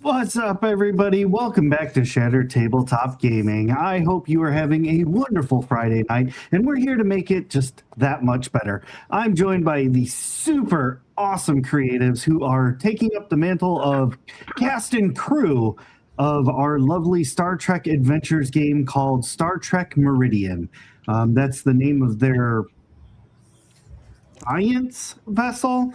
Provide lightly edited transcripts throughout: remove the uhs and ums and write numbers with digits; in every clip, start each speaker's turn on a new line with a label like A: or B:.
A: What's up, everybody? Welcome back to Shattered Tabletop Gaming. I hope you are having a wonderful Friday night, and we're here to make it just that much better. I'm joined by the super awesome creatives who are taking up the mantle of cast and crew of our lovely Star Trek Adventures game called Star Trek Meridian. That's the name of their science vessel.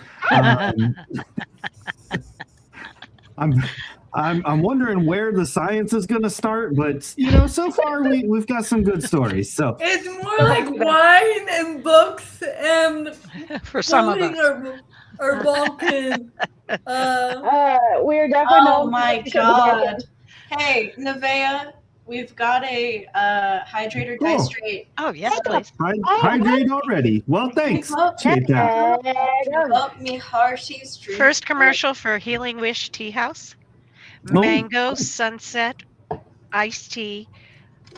A: I'm wondering where the science is going to start, but so far we've got some good stories. So
B: it's more like wine and books and
C: for some of us.
B: or Balkan.
D: We're definitely.
E: Oh my god! Hey, Nevaeh, we've got a hydrator die straight.
C: Oh yes, please.
A: Hydrate already. Well, thanks. Appreciate that.
E: Me Harshi's dream.
C: First commercial for Healing Wish Tea House. Mango sunset iced tea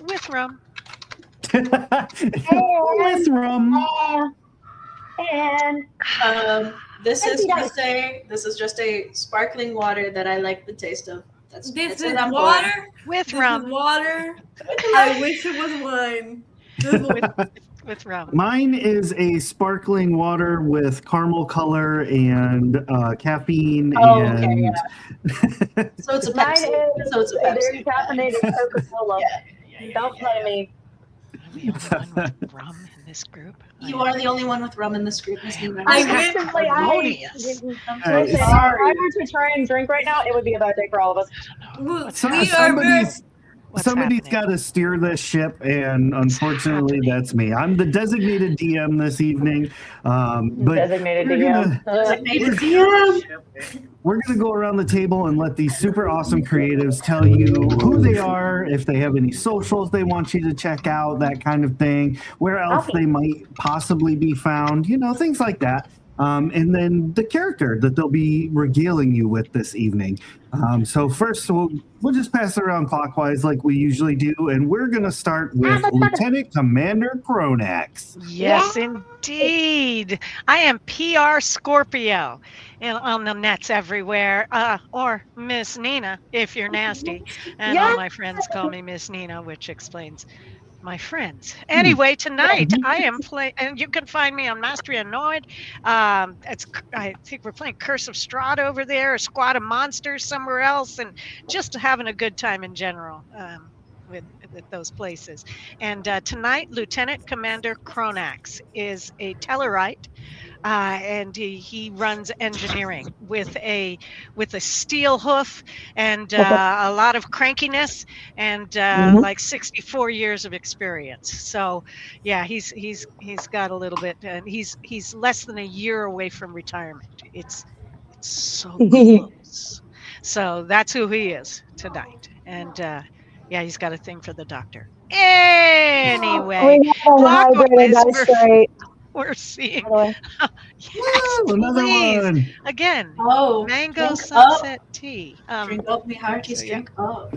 C: with rum.
A: With rum.
D: And
E: this is just a sparkling water that I like the taste of.
B: This is water
C: with rum.
B: Water. I wish it was wine.
C: With rum.
A: Mine is a sparkling water with caramel color and caffeine.
E: Okay, yeah. So it's a Pepsi.
D: Very caffeinated Coca-Cola. Don't play me.
C: Are we the only one with rum in this group?
E: You are the only one with rum in this group, Miss Nina.
D: I'm so sorry. If I were to try and drink right now, it would be a bad day for all of us.
A: Somebody's got to steer this ship, and unfortunately, that's me. I'm the designated DM this evening.
D: Designated DM.
A: We're going to go around the table and let these super awesome creatives tell you who they are, if they have any socials they want you to check out, that kind of thing, where else they might possibly be found, things like that. And then the character that they'll be regaling you with this evening. So first, we'll just pass it around clockwise like we usually do, and we're going to start with Lieutenant Commander Cronax.
C: Yes, indeed. I am PR Scorpio and on the nets everywhere, or Miss Nina, if you're nasty. And all my friends call me Miss Nina, which explains my friends. Anyway, tonight I am playing, and you can find me on Mastery Annoyed. I think we're playing Curse of Strahd over there, a squad of monsters somewhere else, and just having a good time in general with those places. And tonight, Lieutenant Commander Cronax is a Tellarite, and he runs engineering with a steel hoof and a lot of crankiness and like 64 years of experience. So yeah, he's got a little bit, and he's less than a year away from retirement. It's so close. So that's who he is tonight. And yeah, he's got a thing for the doctor. Anyway, we're seeing. Yes,
A: another one.
C: Again.
E: Oh,
C: mango sunset tea.
E: Drink up, me hearties, drink up.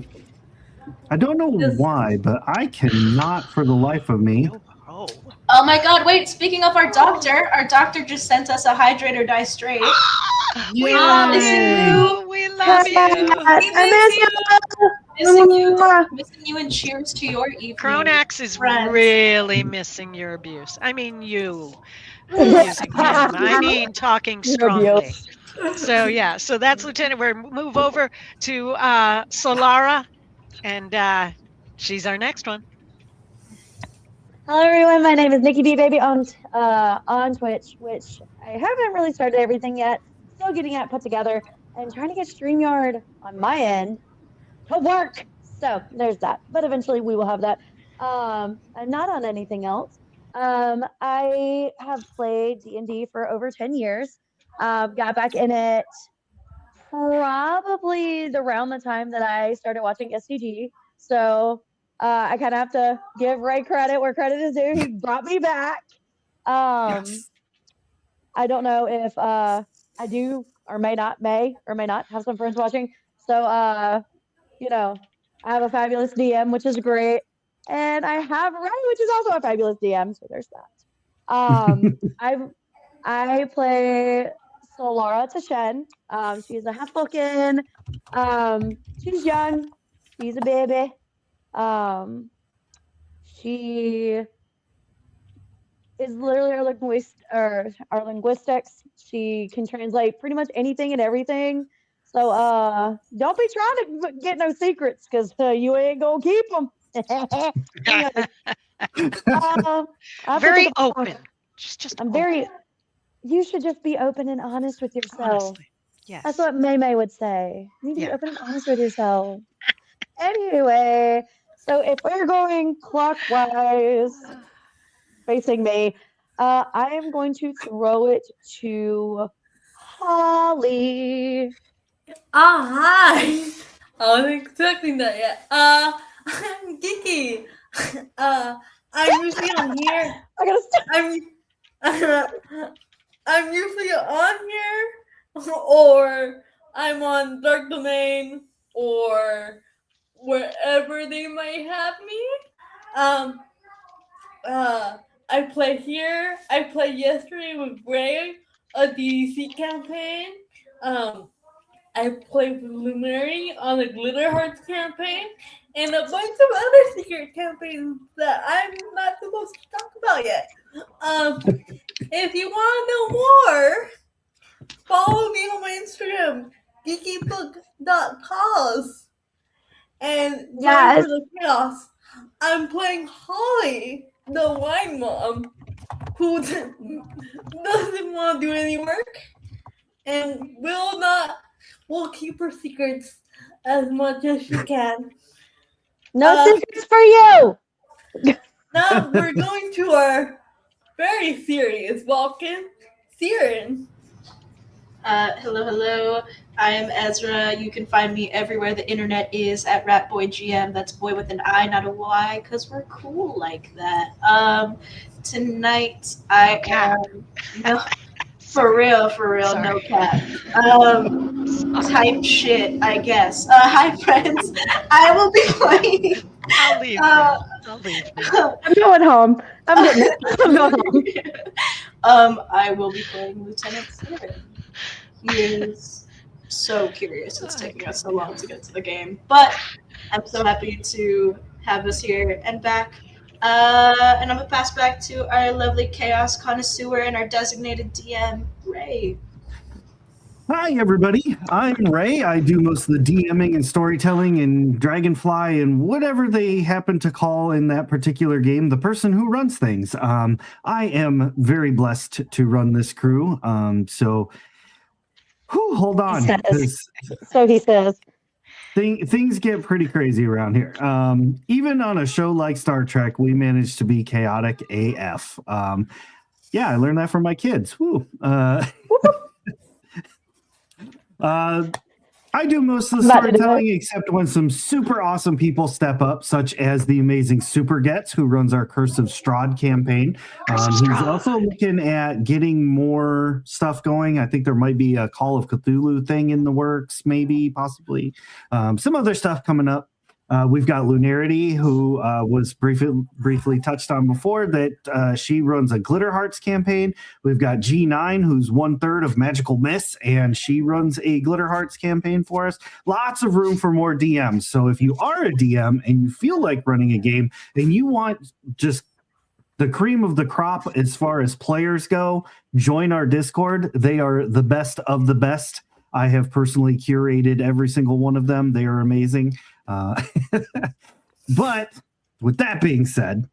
A: I don't know why, but I cannot for the life of me.
E: Oh my god, wait, speaking of our doctor just sent us a hydrator die straight.
C: We love you. We love you.
E: Missing you, and cheers to your evening.
C: Cronax is really missing your abuse. I mean you. Abusing him. I mean talking strongly. So yeah, so that's Lieutenant. We'll move over to Solara, and she's our next one.
D: Hello everyone, my name is Nikki B Baby on Twitch, which I haven't really started everything yet. Still getting it put together and trying to get StreamYard on my end to work. So there's that. But eventually we will have that. I'm not on anything else. I have played D&D for over 10 years. Got back in it probably around the time that I started watching SCG. So I kind of have to give Ray credit where credit is due. He brought me back.
A: Yes.
D: I don't know if I do or may not have some friends watching. So, I have a fabulous DM, which is great. And I have Ray, which is also a fabulous DM. So there's that. I play So Laura Tashen, she's a half-Vulcan. She's young. She's a baby. She is literally our linguistics. She can translate pretty much anything and everything. So don't be trying to get no secrets because you ain't gonna keep them.
C: Very open. Just
D: I'm
C: open.
D: very. You should just be open and honest with yourself.
C: Honestly, yes.
D: That's what May would say. You need to be open and honest with yourself. Anyway, so if we're going clockwise, facing me, I am going to throw it to Holly.
B: Hi. I wasn't expecting that yet. I'm Kiki. I'm usually on here.
D: I gotta stop.
B: I'm usually on here, or I'm on Dark Domain, or wherever they might have me. I play here. I played yesterday with Ray, a DDC campaign. I played with Luminary on the Glitter Hearts campaign, and a bunch of other secret campaigns that I'm not supposed to talk about yet. If you want to know more, follow me on my Instagram, geekybook.cause, and join for the chaos. I'm playing Holly, the wine mom, who doesn't want to do any work and will keep her secrets as much as she can.
D: No secrets for you.
B: Now we're going to our very serious Vulcan, Siren.
E: Hello. I am Ezra. You can find me everywhere the internet is at RatBoyGM. That's boy with an I, not a Y, because we're cool like that. Tonight I am... No, for real,
C: Sorry.
E: no cap. Type shit, I guess. Hi, friends. I will be playing...
C: I'll leave. I'll leave.
D: I'm going home. I'm going home.
E: I will be playing Lieutenant Siren. He is so curious. It's taking us so long to get to the game, but I'm so happy to have us here and back. And I'm gonna pass back to our lovely chaos connoisseur and our designated DM, Ray.
A: Hi, everybody. I'm Ray. I do most of the DMing and storytelling and Dragonfly and whatever they happen to call in that particular game the person who runs things. I am very blessed to run this crew. Hold on.
D: So he says.
A: Things get pretty crazy around here. Even on a show like Star Trek, we manage to be chaotic AF. Yeah, I learned that from my kids. Woo. I do most of the storytelling except when some super awesome people step up, such as the amazing Super Gets, who runs our Curse of Strahd campaign. He's also looking at getting more stuff going. I think there might be a Call of Cthulhu thing in the works, maybe, possibly. Some other stuff coming up. We've got Lunarity, who was briefly touched on before, that she runs a Glitter Hearts campaign. We've got G9, who's 1/3 of Magical Miss, and she runs a Glitter Hearts campaign for us. Lots of room for more DMs. So if you are a DM and you feel like running a game and you want just the cream of the crop as far as players go, join our Discord. They are the best of the best. I have personally curated every single one of them. They are amazing. But with that being said,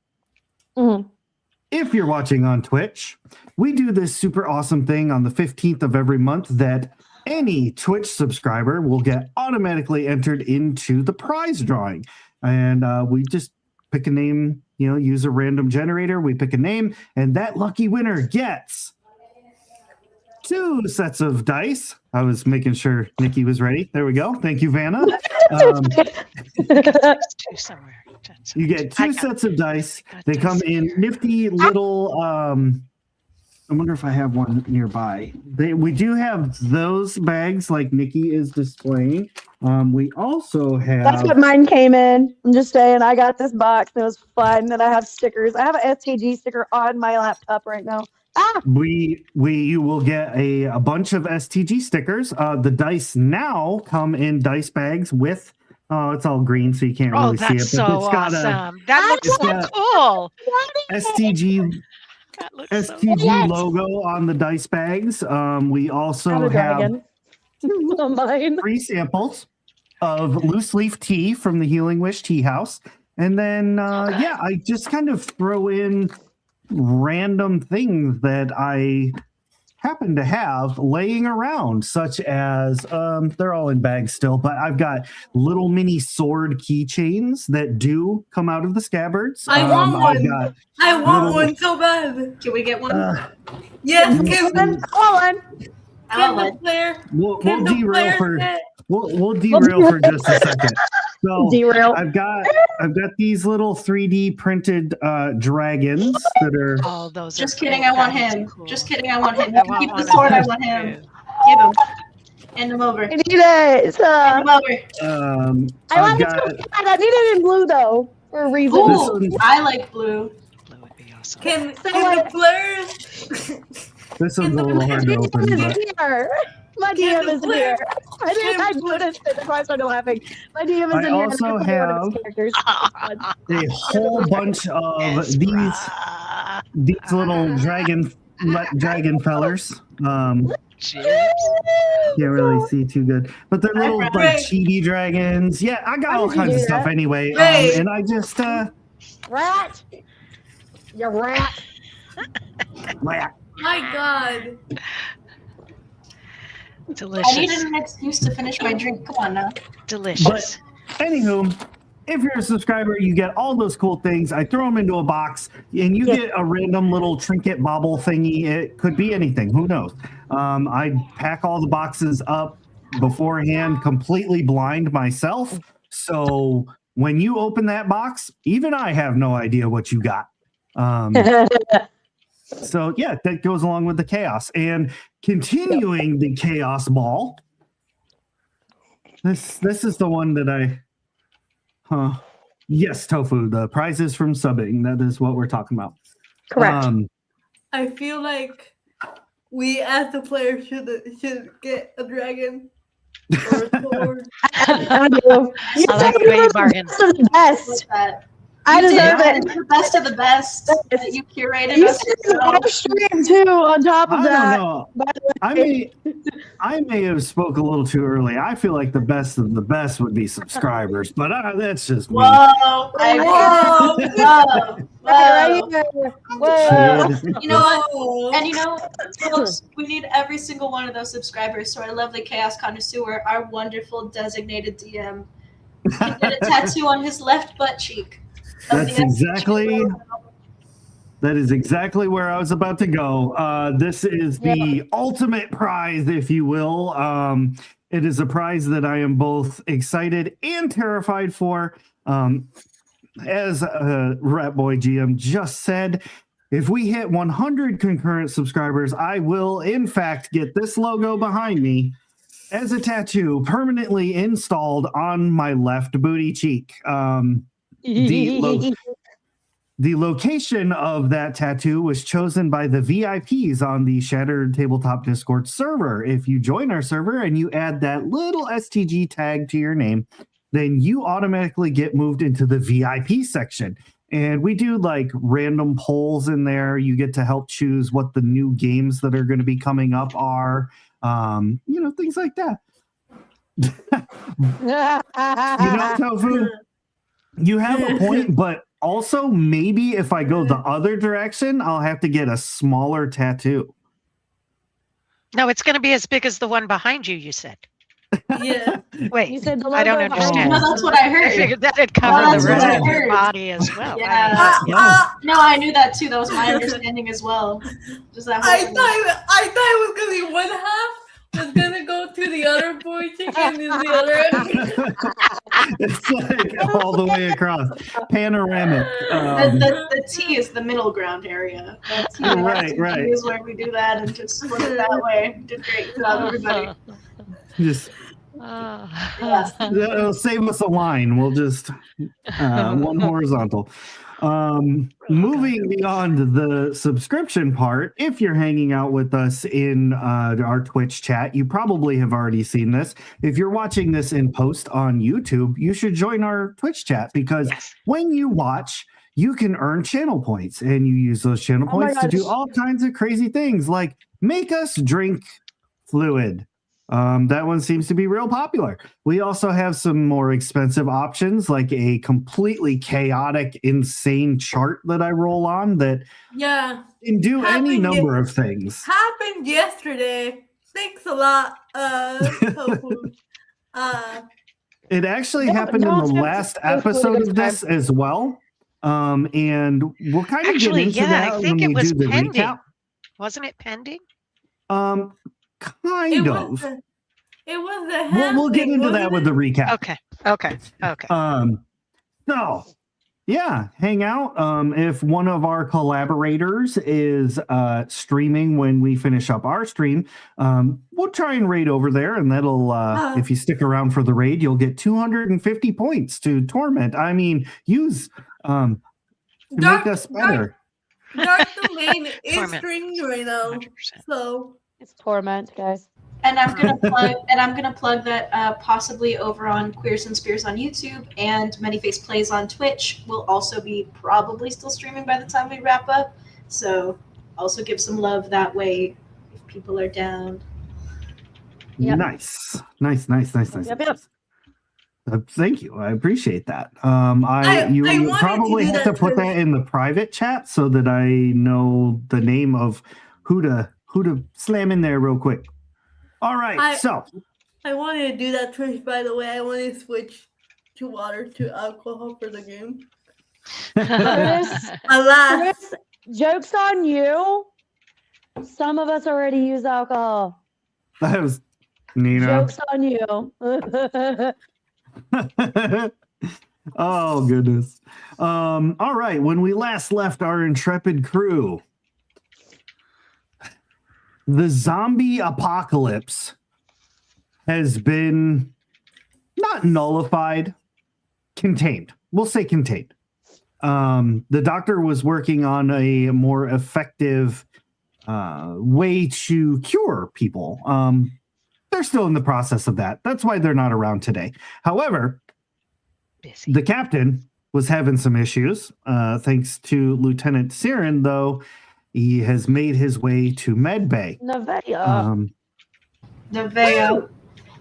A: if you're watching on Twitch, we do this super awesome thing on the 15th of every month that any Twitch subscriber will get automatically entered into the prize drawing. And we just pick a name, use a random generator. We pick a name, and that lucky winner gets 2 sets of dice. I was making sure Nikki was ready. There we go. Thank you, Vanna. You get 2 sets of dice. They come in nifty little. I wonder if I have one nearby. We do have those bags like Nikki is displaying. We also have.
D: That's what mine came in. I'm just saying, I got this box. It was fun, and I have stickers. I have an STG sticker on my laptop right now.
A: you will get a bunch of STG stickers. The dice now come in dice bags with it's all green so you can't
C: Oh,
A: really see it,
C: that's so
A: it's got
C: awesome. That looks
A: it's
C: so
A: got
C: cool.
A: a STG
C: That looks so
A: STG
D: Yes.
A: logo on the dice bags. We
D: I'm
A: also
D: a
A: have
D: dragon. On mine.
A: 3 samples of loose leaf tea from the Healing Wish Tea House. And then, I just kind of throw in random things that I happen to have laying around, such as they're all in bags still, but I've got little mini sword keychains that do come out of the scabbards.
B: I want one.
A: I've got
B: I want
A: little-
B: one so bad.
E: Can we get one?
B: Yes,
D: I
B: can
D: want
B: the player
A: we'll
B: can the
A: derail
B: player
A: for
B: get-
A: we'll derail for just a second. So
D: Derail.
A: I've got these little 3D printed dragons that are
C: Oh, those
E: Just
C: are
E: kidding,
C: cool.
E: I want
C: That is
E: him.
C: cool.
E: Just kidding, I want him.
C: I
E: You can
C: want
E: keep the
C: one of
E: sword, I
C: those
E: want him.
C: too.
E: Give him. Hand him over.
D: I need it.
E: Hand him over.
D: I want
A: I've
D: it
A: got
D: so bad. I need it in blue though, for a reason.
E: Ooh,
A: one-
E: I like blue.
C: That would be awesome.
B: Can the
D: like-
B: players
A: this one's a little hard to open,
D: DM
A: but
D: is here. My
B: Can
D: DM
B: the
D: is
B: player-
D: here. I noticed it. That's why I started laughing. My DM is
A: I
D: in here. and
A: also
D: can play one of his
A: have-
D: characters.
A: a whole bunch of
C: Ezra.
A: these little dragon fellers.
C: Chips.
A: Can't really see too good, but they're little
E: Right.
A: like chibi dragons. Yeah, I got
D: Why
A: all
D: did you
A: kinds
D: do
A: of stuff
D: that?
A: anyway,
B: Right.
A: and I just
D: Rat. You rat.
A: wah.
B: My God.
E: I
C: Delicious.
E: needed an excuse to finish my drink. Come on now.
C: Delicious.
A: Anywho, if you're a subscriber, you get all those cool things. I throw them into a box, and you
D: Yeah.
A: get a random little trinket bauble thingy. It could be anything. Who knows? I pack all the boxes up beforehand, completely blind myself. So when you open that box, even I have no idea what you got. So yeah, that goes along with the chaos. And continuing the chaos ball. This is the one that yes, Tofu, the prizes from subbing. That is what we're talking about.
D: Correct.
B: I feel like we as the player should get a dragon or a sword.
D: I do. You
C: I like
D: said
C: the way
D: you
C: you
D: were
C: bargain.
D: the best of the
E: What's
D: best.
E: that?
D: I
E: You
D: deserve
E: did.
D: it.
E: The best of the best that you curated
D: You
E: us
D: said the
E: yourself.
D: best stream too. On top of
A: I
D: that,
A: don't know.
D: by the way.
A: I may have spoke a little too early. I feel like the best of the best would be subscribers, but that's just me.
E: Whoa! I agree. Whoa!
D: Right
E: Whoa!
D: here. Whoa.
E: You know what?
B: Oh.
E: And you know, folks, we need every single one of those subscribers. So our lovely Chaos Connoisseur, our wonderful designated DM, can get a tattoo on his left butt cheek. of
A: That's
E: the
A: exactly-
E: SCG logo.
A: That is exactly where I was about to go. This is the ultimate prize, if you will. It is a prize that I am both excited and terrified for. As Rat Boy GM just said, if we hit 100 concurrent subscribers, I will, in fact, get this logo behind me as a tattoo permanently installed on my left booty cheek. The location of that tattoo was chosen by the VIPs on the Shattered Tabletop Discord server. If you join our server and you add that little STG tag to your name, then you automatically get moved into the VIP section. And we do like random polls in there. You get to help choose what the new games that are going to be coming up are, things like that. Tofu, you have a point, but also maybe if I go the other direction, I'll have to get a smaller tattoo.
C: No, it's going to be as big as the one behind you, you said.
B: Yeah.
C: Wait,
D: You said the
C: I don't
D: logo behind
C: understand.
E: No, that's what I
C: I
E: heard.
C: figured that would cover
E: Oh,
C: the
E: that's
C: rest
E: what I
C: of your
E: heard.
C: body as well.
E: Yeah.
A: Yeah.
E: No, I knew that too. That was my understanding as well. Just that
B: I
E: whole
B: thought it was gonna be one half was gonna go to the other boy chicken and the other.
A: It's like all the way across. Panoramic.
E: the T is the middle ground area. The T and
A: Right,
E: STG
A: right.
E: is where we do that and just split it that way. Did great job, everybody.
A: Just That'll save us a line. We'll just one horizontal. Moving beyond the subscription part, if you're hanging out with us in our Twitch chat, you probably have already seen this. If you're watching this in post on YouTube, you should join our Twitch chat because when you watch, you can earn channel points, and you use those channel points to do all kinds of crazy things like make us drink fluid. That one seems to be real popular. We also have some more expensive options, like a completely chaotic, insane chart that I roll on that can do any number of things.
B: Happened yesterday. Thanks a lot, Tofu.
A: It actually happened in the last episode of this as well. And we'll kind of get into that
C: I think
A: when
C: it
A: we
C: was
A: do the
C: pending.
A: recap.
C: Wasn't it pending?
A: Kind of.
B: It was the
A: We'll get into that with the recap.
C: Okay.
A: So, yeah, hang out. If one of our collaborators is streaming when we finish up our stream, we'll try and raid over there, and that'll, if you stick around for the raid, you'll get 250 points to torment. I mean, use to make us better.
B: Dark Domain is
C: Torment.
B: streaming right now,
C: 100%.
B: so
D: It's torment, guys.
E: And I'm gonna plug that possibly over on Queers and Spears on YouTube and Many Face Plays on Twitch will also be probably still streaming by the time we wrap up. So also give some love that way if people are down.
D: Yep.
A: Nice.
D: Yep.
A: Thank you. I appreciate that.
B: I
A: You
B: wanted
A: probably
B: to do
A: have to
B: that
A: put
B: too.
A: that in the private chat so that I know the name of who to slam in there real quick. All right. So
B: I wanted to do that, Trish, by the way. I wanted to switch to water to alcohol for the game.
D: Chris,
B: Alas.
D: Chris, joke's on you. Some of us already use alcohol.
A: that was Nina.
D: Joke's on you.
A: Oh goodness. All right. When we last left our intrepid crew, the zombie apocalypse has been not nullified, contained. We'll say contained. The doctor was working on a more effective way to cure people. They're still in the process of that. That's why they're not around today. However, the captain was having some issues. Thanks to Lieutenant Siren, though, he has made his way to Medbay.
E: Nevea.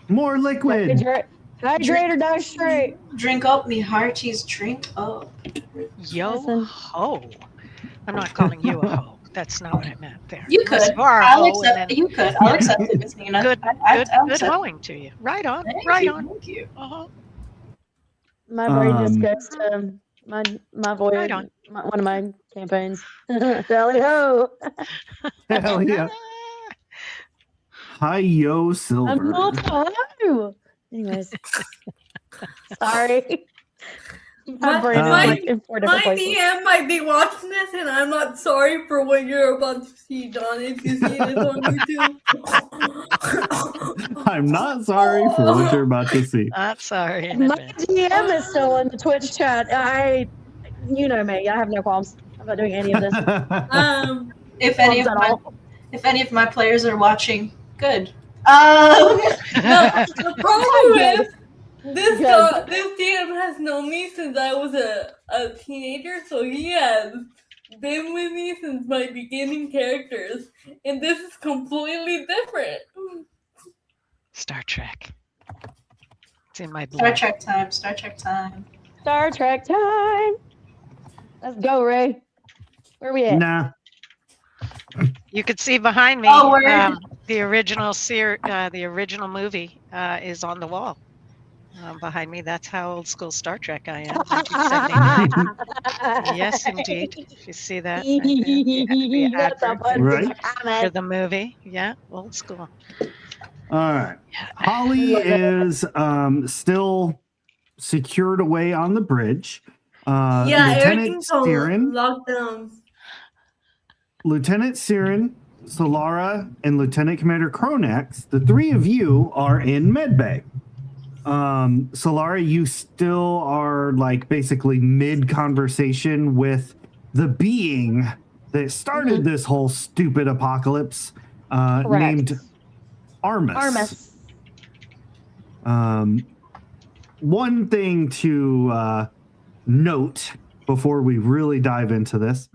A: More liquid.
D: Hydrate or die straight.
E: Drink up, me hearties. Drink up.
C: Yo
D: Listen.
C: ho. I'm not calling you a hoe. That's not what I meant there.
E: You could.
C: You are a
E: I'll
C: hoe,
E: accept
C: and
E: it. You could. I'll accept it, Miss Nina.
C: Good,
E: I'll
C: good
E: accept it.
C: hoeing to you. Right on.
E: Thank
C: Right
E: you,
C: on.
E: Thank you.
C: Uh-huh.
D: My brain just goes to my voice.
C: Right on.
D: One of my campaigns. Tally ho!
A: Hell yeah. Hi, yo,
D: I'm
A: Silver.
D: not ho. Anyways, sorry. My brain is like in 4 different
B: My
D: places.
B: DM might be watching this, and I'm not sorry for what you're about to see, Don. If you see this on YouTube,
A: I'm not sorry for what you're about to see.
C: I'm sorry. in
D: My
C: advance.
D: DM is still in the Twitch chat. You know me. I have no qualms. I'm not doing any of this.
E: If any of
D: Qualms at
E: my
D: all.
E: if any of my players are watching, good.
B: the problem is this
D: Good.
B: this DM has known me since I was a teenager, so he has been with me since my beginning characters, and this is completely different.
C: Star Trek. It's in my
E: Star
C: blood.
E: Trek time. Star Trek time.
D: Star Trek time. Let's go, Ray. Where we at?
A: Nah.
C: You could see behind me.
E: Oh, word.
C: The original movie is on the wall behind me. That's how old school Star Trek I am. 1979. Yes, indeed. If you see that, right there, the
D: That's a
C: advert
D: bunch
A: Right.
D: of
C: for
D: comments.
C: the movie. Yeah, old school.
A: All right. Holly is still secured away on the bridge.
B: Yeah,
A: Lieutenant
B: everything's all
A: Siren,
B: locked down.
A: Lieutenant Siren Solara and Lieutenant Commander Cronax, the three of you are in medbay. Solara, you still are like basically mid conversation with the being that started this whole stupid apocalypse, named Armus. One thing to note before we really dive into this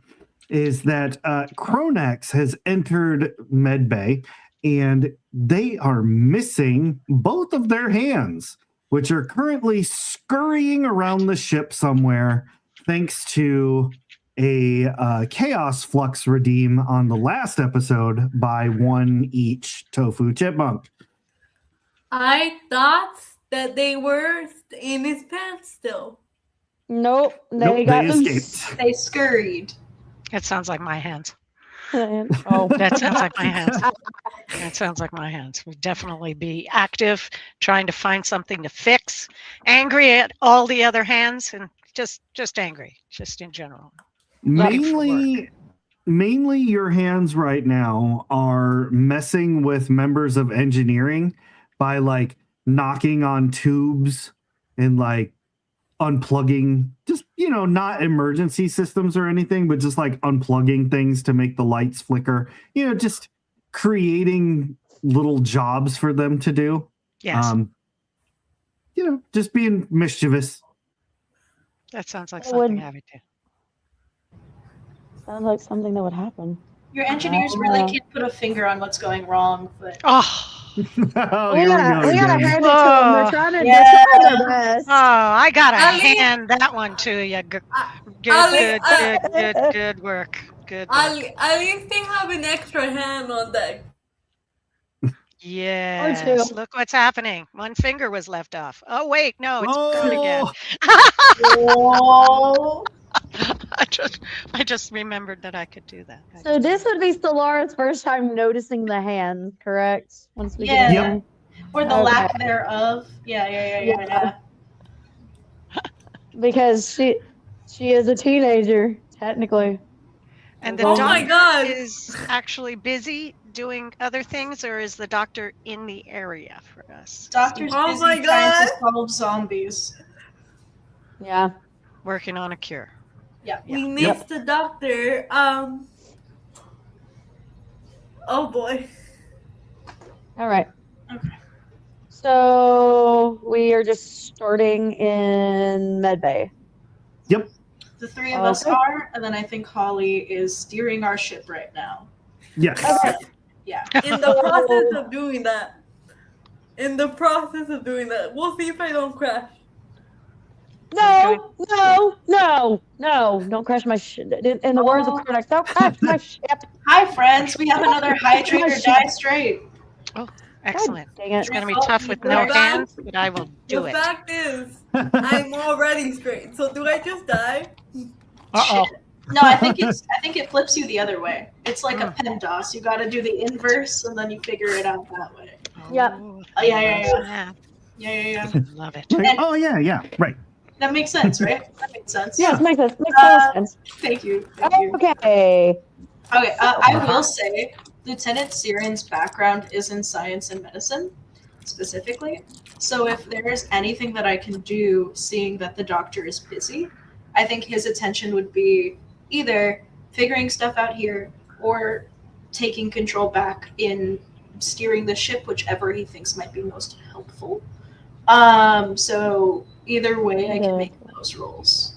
A: is that Cronax has entered medbay and they are missing both of their hands, which are currently scurrying around the ship somewhere thanks to a chaos flux redeem on the last episode by one each tofu chipmunk.
B: I thought that they were in his pants still.
D: Nope,
A: Nope,
D: got
A: they
D: them.
A: escaped.
E: They scurried.
C: That sounds like my hands.
D: Oh,
C: That sounds like my hands. That sounds like my hands. We'd definitely be active, trying to find something to fix, angry at all the other hands, and just angry, just in general.
A: Mainly your hands right now are messing with members of engineering by like knocking on tubes and like unplugging, just, you know, not emergency systems or anything, but just like unplugging things to make the lights flicker, you know, just creating little jobs for them to do.
C: Yes,
A: You know, just being mischievous.
C: that sounds like
D: I would-
C: something I would do.
D: sounds like something that would happen.
E: Your engineers really can't put a finger on what's going wrong, but
C: Oh,
A: Oh,
D: We
A: here
D: gotta
A: we go
D: hand it
A: again.
D: to them. They're trying to
E: Yeah.
D: they're trying their best.
C: I gotta
B: Ali-
C: hand that one to you.
B: Ali-
C: Good work. Good work.
B: At least they have an extra hand on deck.
C: Yes.
D: two.
C: Look what's happening. One finger was left off. Oh wait, no, it's gone again.
E: whoa.
C: I just remembered that I could do that.
D: So this would be Solara's first time noticing the hands, correct? Once we
E: Yeah.
D: get in
A: Yep.
D: there.
E: Or the
D: Okay.
E: lack thereof. Yeah.
D: Because she is a teenager, technically.
C: And the
B: Oh my
C: doctor
B: God.
C: is actually busy doing other things, or is the doctor in the area for us?
E: Doctor's
B: Oh
E: busy
B: my
E: trying
B: God.
E: to solve zombies.
D: Yeah.
C: Working on a cure.
B: We missed the doctor. Oh boy.
D: All right.
E: Okay.
D: So we are just starting in medbay.
A: Yep.
E: The three of us
D: Okay.
E: are, and then I think Holly is steering our ship right now.
A: Yes.
D: Okay.
E: Yeah.
B: In the process of doing that. We'll see if I don't crash.
D: No, don't crash my ship. In the words of Kurnak, don't crash my ship.
E: Hi, friends. We have another hydrate or die straight.
C: Excellent.
D: Dang it.
C: It's going to be tough with no
B: You're back.
C: hands, but I will do
B: The
C: it.
B: fact is, I'm already straight. So do I just die?
C: Uh-oh.
E: No, I think it flips you the other way. It's like a PEMDAS. You got to do the inverse, and then you figure it out that way.
D: Yep.
C: Oh,
E: Yeah. Yeah.
C: Love it.
A: Like, oh yeah, right.
E: That makes sense, right? That makes sense.
D: Yes, makes sense. Makes total sense.
E: Thank you.
D: Okay.
E: Okay, I will say Lieutenant Siren's background is in science and medicine, specifically. So if there's anything that I can do, seeing that the doctor is busy, I think his attention would be either figuring stuff out here or taking control back in steering the ship, whichever he thinks might be most helpful. So either way, I can make those roles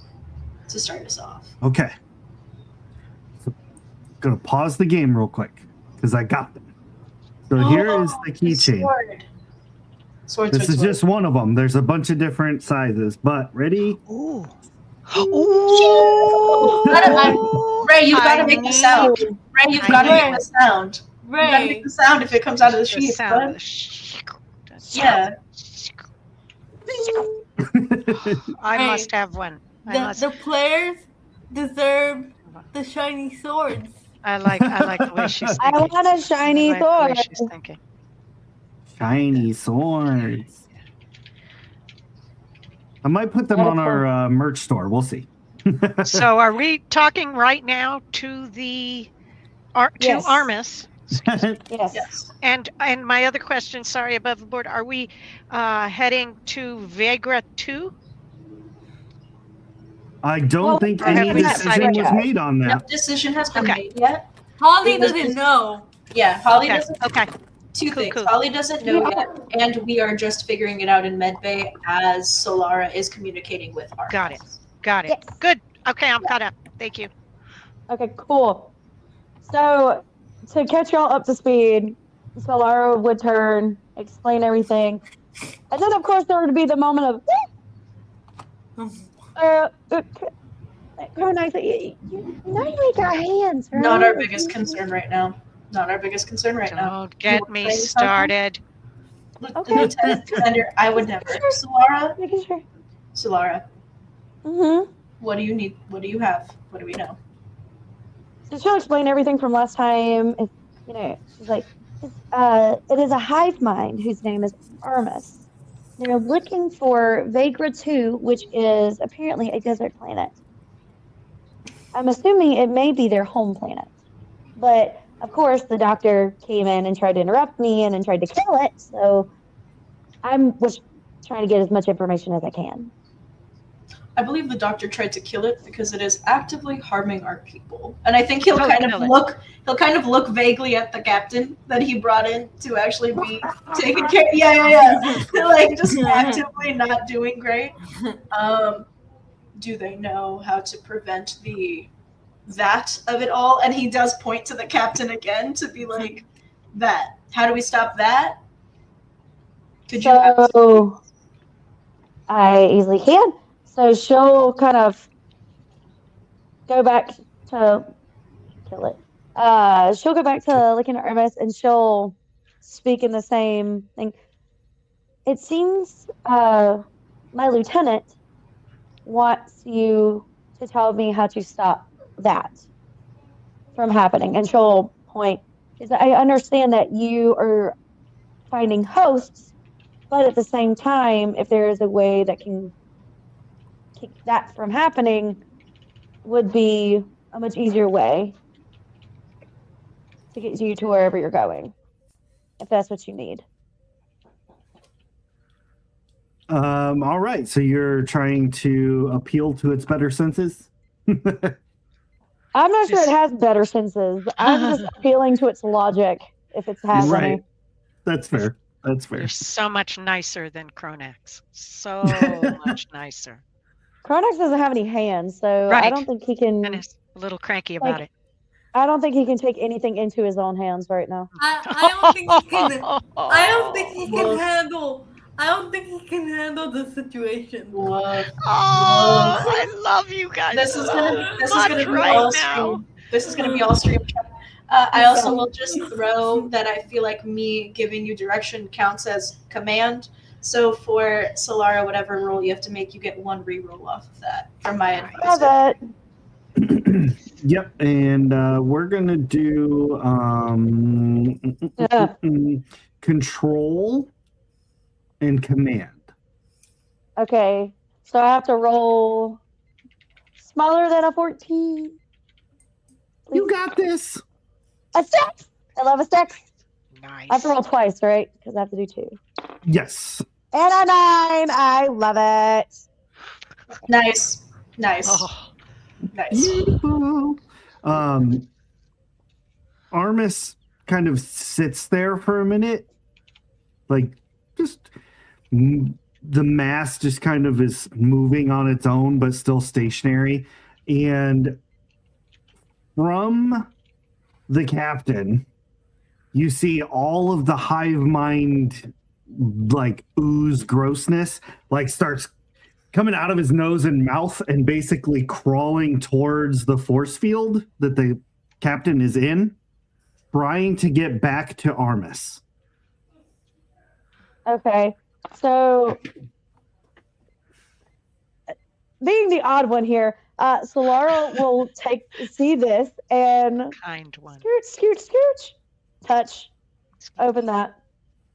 E: to start us off.
A: Okay. So, gonna pause the game real quick because I got them. So here is the keychain.
E: Sword.
A: This is just one of them. There's a bunch of different sizes, but ready?
C: Ooh.
E: Ray, you've got to make the sound. Ray, you've got to make the sound. You got to make
B: Ray.
E: the sound if it comes out of the
C: The
E: sheath.
C: sound.
E: bud. Yeah.
C: I
B: Hey,
C: must have one.
B: The players deserve the shiny swords.
C: I like the way she's
D: I
C: thinking.
D: want a shiny
C: I like the way
D: sword.
C: she's thinking.
A: Shiny swords. I might put them on our merch store. We'll see.
C: So are we talking right now to the
D: Yes.
C: Armus
D: Yes.
E: Yes.
C: And my other question, sorry, above the board, are we heading to Vegra 2?
A: I don't
D: Well,
A: think
C: Or
A: any
C: have we
A: decision
C: decided
A: was
D: to?
A: made on
E: No
A: that.
E: decision has been
C: Okay.
E: made yet.
B: Holly
E: It was
B: doesn't
E: just-
B: know.
E: Yeah, Holly
C: Okay.
E: doesn't.
C: Okay.
E: Two
C: Cool,
E: things.
C: cool.
E: Holly doesn't know
D: Yeah.
E: yet, and we are just figuring it out in Medbay as Solara is communicating with Artemis.
C: Got it. Got it.
D: Yes.
C: Good. Okay, I'm caught up. Thank you.
D: Okay, cool. So to catch y'all up to speed, Solara would turn, explain everything, and then of course there would be the moment of, Chronax, you know you got hands, right?
E: Not our biggest concern right now. Not our biggest concern right now.
C: Don't get
E: wanna
C: me
E: say something?
C: started.
D: Okay.
E: Lieutenant Commander, I would never. Solara,
D: Making sure.
E: Solara,
D: Mm-hmm.
E: what do you need? What do you have? What do we know?
D: So she'll explain everything from last time. If, you know, she's like, it is a hive mind whose name is Armus. They're looking for Vegra 2, which is apparently a desert planet. I'm assuming it may be their home planet. But, of course, the doctor came in and tried to interrupt me and tried to kill it. So I was trying to get as much information as I can.
E: I believe the doctor tried to kill it because it is actively harming our people, and I think he'll
C: Oh,
E: kind
C: kill
E: of
C: it.
E: look vaguely at the captain that he brought in to actually be taken care. Yeah. They're like just actively not doing great. Do they know how to prevent that of it all? And he does point to the captain again to be like, that. How do we stop that? Could you?
D: So I easily can. So she'll kind of go back to kill it. She'll go back to looking at Hermes and she'll speak in the same thing. It seems my lieutenant wants you to tell me how to stop that from happening. And she'll point. I understand that you are finding hosts, but at the same time, if there is a way that can keep that from happening, would be a much easier way to get you to wherever you're going, if that's what you need.
A: All right. So you're trying to appeal to its better senses?
D: I'm not sure it has better senses. I'm just appealing to its logic, if it has any.
A: Right. That's fair. That's fair.
C: You're so much nicer than Cronax. So much nicer.
D: Chronax doesn't have any hands, so I
C: Right.
D: don't think he can.
C: And is a little cranky about it.
D: I don't think he can take anything into his own hands right now.
B: I don't think he can. I don't think he can handle. I don't think he can handle the situation.
E: Whoa.
C: Oh, I love you guys.
E: This is
C: so
E: gonna
C: much
E: be
C: right
E: all
C: now.
E: stream. This is gonna be all stream chat. I also will just throw that I feel like me giving you direction counts as command. So for Solara, whatever roll you have to make, you get one reroll off of that from my
D: Love
E: advisor.
D: it.
A: Yep. And we're going to do control and command.
D: Okay, so I have to roll smaller than a 14.
A: You got this.
D: A 6! I love a 6.
C: Nice.
D: I have to roll twice, right? Because I have to do 2.
A: Yes.
D: And a 9! I love it.
E: Nice.
C: Oh,
E: Nice.
A: Beautiful. Armis kind of sits there for a minute, like just the mass just kind of is moving on its own, but still stationary. And from the captain, you see all of the hive mind, like ooze grossness, like starts coming out of his nose and mouth and basically crawling towards the force field that the captain is in, trying to get back to Armis.
D: Okay, so being the odd one here, Solara will see this and
C: kind one.
D: scooch, touch, open that.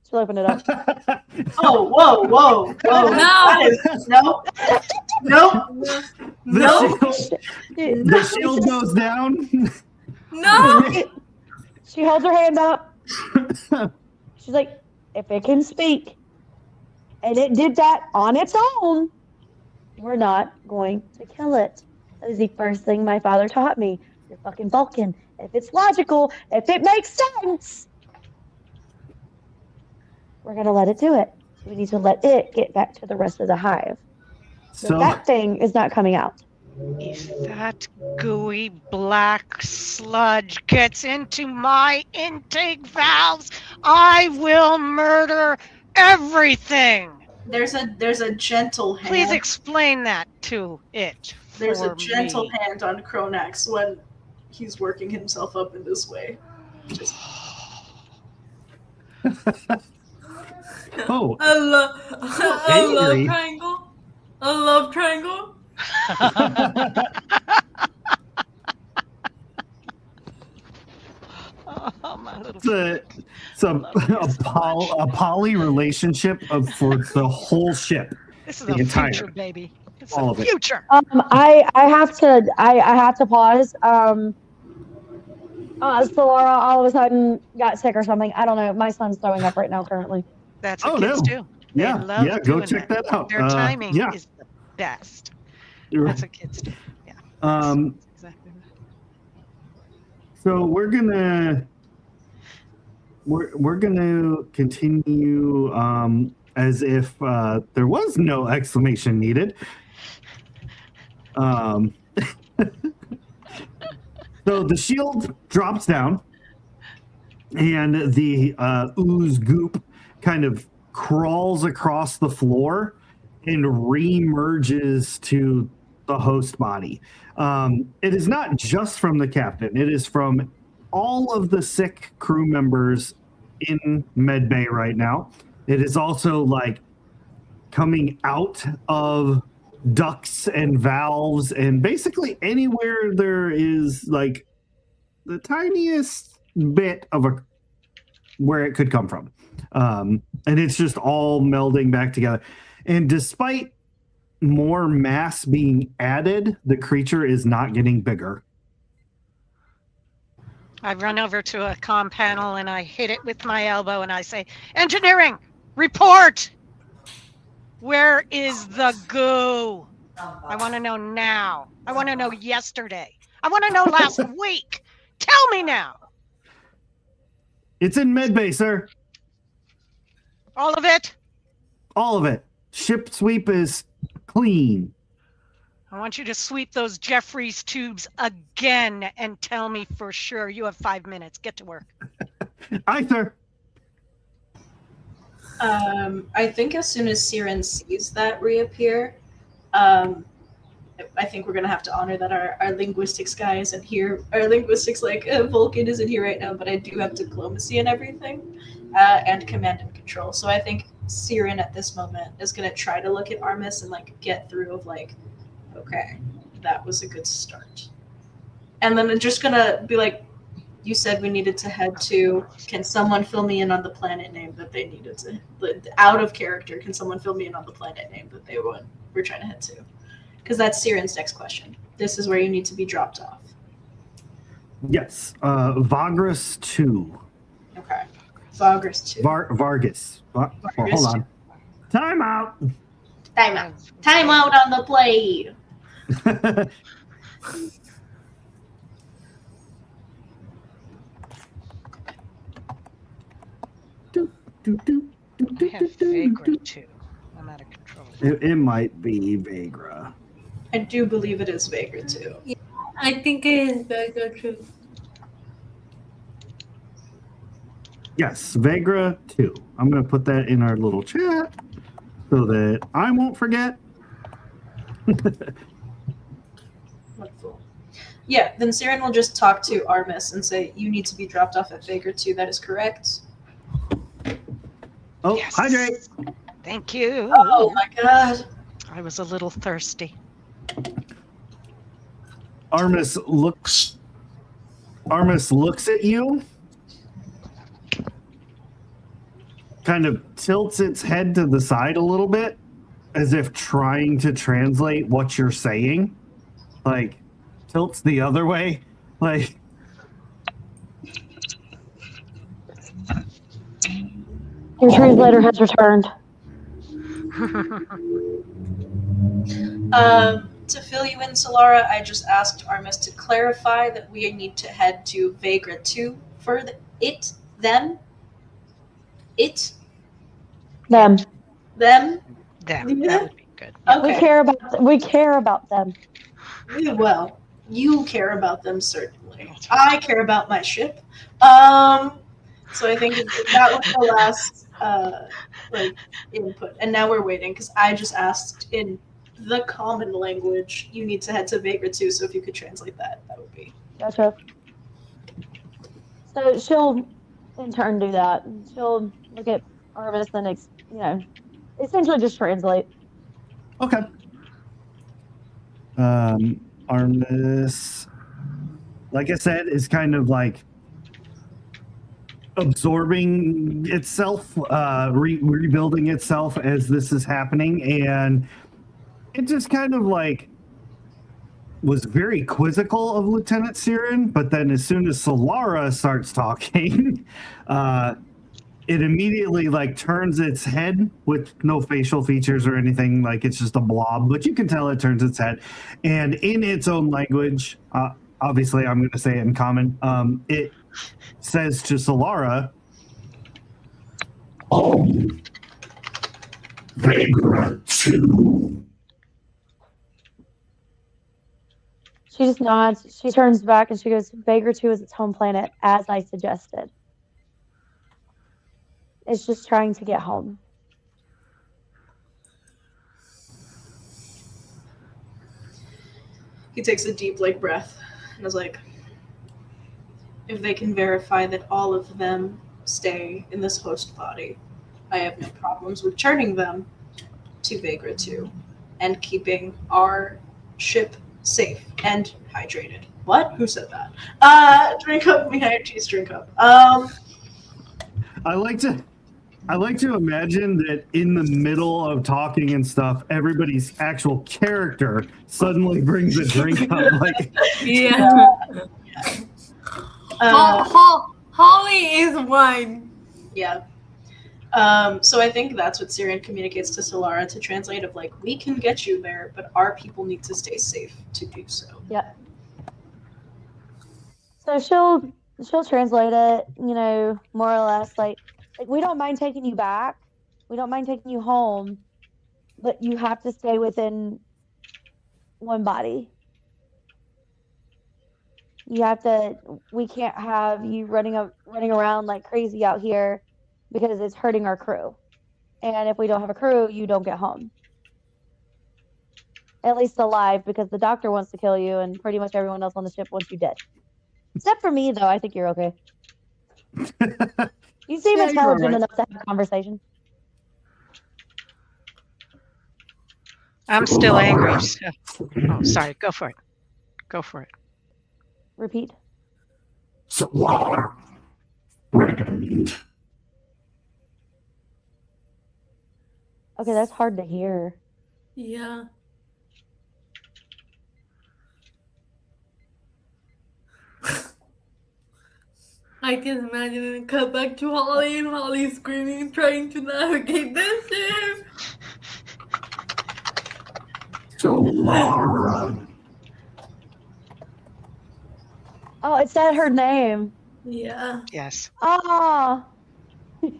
D: She'll open it up.
E: Oh, whoa.
B: No.
E: No.
A: The shield goes down.
B: No.
D: She holds her hand up. She's like, if it can speak, and it did that on its own, we're not going to kill it. That is the first thing my father taught me. You're fucking Vulcan. If it's logical, if it makes sense, we're going to let it do it. We need to let it get back to the rest of the hive. So that thing is not coming out.
C: If that gooey black sludge gets into my intake valves, I will murder everything.
E: There's a gentle hand.
C: Please explain that to it.
E: There's a gentle
C: me.
E: hand on Kronax when he's working himself up in this way. Just...
A: Oh.
B: I love triangle. I love triangle.
C: Oh, my little
A: It's a poly relationship for the whole ship.
C: This is
A: the
C: a
A: entire
C: future, baby. It's
A: all
C: a
A: of it.
C: future.
D: I have to pause. Laura all of a sudden got sick or something. I don't know. My son's throwing up right now currently.
C: That's what kids do. They love
A: go
C: doing
A: check that out.
C: Their timing is the best. That's what kids do. Yeah. That's exactly right.
A: So we're gonna continue as if there was no exclamation needed. So the shield drops down, and the ooze goop kind of crawls across the floor and re-merges to the host body. It is not just from the captain. It is from all of the sick crew members in medbay right now. It is also like coming out of ducts and valves and basically anywhere there is like the tiniest bit of where it could come from. And it's just all melding back together. And despite more mass being added, the creature is not getting bigger.
C: I run over to a comm panel and I hit it with my elbow and I say, "Engineering, report! Where is the goo? I want to know now. I want to know yesterday. I want to know last week. Tell me now."
A: It's in medbay, sir.
C: All of it?
A: All of it. Ship sweep is clean.
C: I want you to sweep those Jeffries tubes again and tell me for sure. You have 5 minutes. Get to work.
A: Aye, sir.
E: I think as soon as Siren sees that reappear, I think we're going to have to honor that our linguistics guy isn't here. Our linguistics, Vulcan isn't here right now, but I do have diplomacy and everything, and command and control. So I think Siren at this moment is going to try to look at Armis and, get through of, okay, that was a good start. And then I'm just going to be like, you said we needed to head to, can someone fill me in on the planet name that they needed to, out of character, can someone fill me in on the planet name that they were trying to head to? Because that's Siren's next question. This is where you need to be dropped off.
A: Yes. Vagras 2.
E: Okay. Vagras 2.
A: Vargas. Hold on. Time out.
E: Time out. Time out on the play.
C: I have Vagrant too. I'm out of control.
A: It might be Vagra.
E: I do believe it is Vagra too.
B: Yeah, I think it is Vagra too.
A: Yes, Vagra 2. I'm going to put that in our little chat so that I won't forget.
E: Wonderful. Yeah, then Siren will just talk to Armis and say, you need to be dropped off at Vagra 2. That is correct.
A: Oh,
C: Yes.
A: hydrate.
C: Thank you.
E: Oh my god.
C: I was a little thirsty.
A: Armis looks at you, kind of tilts its head to the side a little bit, as if trying to translate what you're saying. Tilts the other way.
D: Your translator has returned.
E: To fill you in, Solara, I just asked Armis to clarify that we need to head to Vagra 2 for them.
D: Them.
E: Them?
C: Them.
E: Yeah.
C: That would be good.
E: Okay.
D: We care about them.
E: Well, you care about them, certainly.
C: That's right.
E: I care about my ship. So I think that was the last input, and now we're waiting because I just asked in the common language. You need to head to Vagra 2, so if you could translate that, that would be.
D: Gotcha. So she'll in turn do that. She'll look at Arvis and essentially just translate.
A: Okay. Armis, like I said, is kind of like absorbing itself, rebuilding itself as this is happening, and it just kind of like was very quizzical of Lieutenant Siren, but then as soon as Solara starts talking, it immediately like turns its head with no facial features or anything. Like it's just a blob, but you can tell it turns its head, and in its own language, obviously I'm going to say it in common. It says to Solara, Vagra 2.
D: She just nods. She turns back and she goes, Vagra 2 is its home planet, as I suggested. It's just trying to get home.
E: He takes a deep breath and is like, if they can verify that all of them stay in this host body, I have no problems with turning them to Vagra 2 and keeping our ship safe and hydrated. What? Who said that? Drink up, Mihachi's drink up.
A: I like to imagine that in the middle of talking and stuff, everybody's actual character suddenly brings a drink up. Like,
B: Yeah. Holly is wine.
E: Yeah. So I think that's what Siren communicates to Solara to translate of like, we can get you there, but our people need to stay safe to do so.
D: Yeah. So she'll translate it, more or less like we don't mind taking you back. We don't mind taking you home, but you have to stay within one body. We can't have you running around like crazy out here because it's hurting our crew. And if we don't have a crew, you don't get home. At least alive, because the doctor wants to kill you and pretty much everyone else on the ship wants you dead. Except for me, though. I think you're okay. You seem intelligent enough to have a conversation.
C: I'm still angry. So. Oh, sorry. Go for it. Go for it.
D: Repeat.
A: Solara.
D: Okay, that's hard to hear.
B: Yeah. I can imagine it cut back to Holly and Holly screaming, trying to navigate this ship.
A: Solara.
D: Oh, it said her name.
B: Yeah.
C: Yes.
D: Ah. It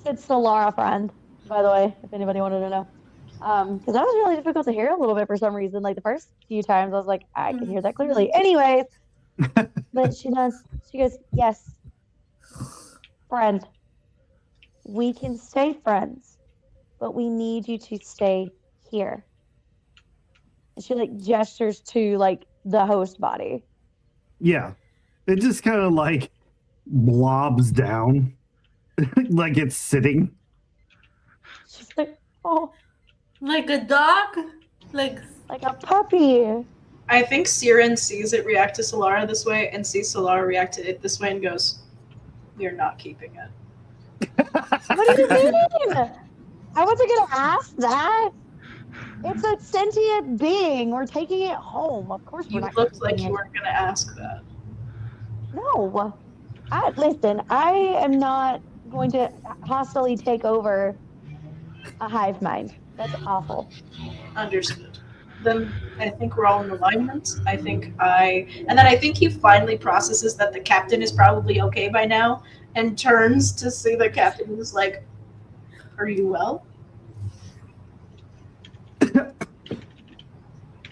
D: said Solara, friend, by the way, if anybody wanted to know. Because that was really difficult to hear a little bit for some reason. Like the first few times I was like, I can hear that clearly. Anyways. But she goes, yes, friend. We can stay friends, but we need you to stay here. And she gestures to the host body.
A: Yeah. It just kind of blobs down like it's sitting.
D: She's like, oh.
B: Like a dog? Like
D: a puppy.
E: I think Siren sees it react to Solara this way and sees Solara react to it this way and goes, you're not keeping it.
D: What do you mean? I wasn't going to ask that. It's a sentient being. We're taking it home. Of course we're
E: You
D: not.
E: looked like you weren't going to ask that.
D: No. Listen, I am not going to hostily take over a hive mind. That's awful.
E: Understood. Then I think we're all in alignment. And then I think he finally processes that the captain is probably okay by now, and turns to see the captain who's like, "Are you well?"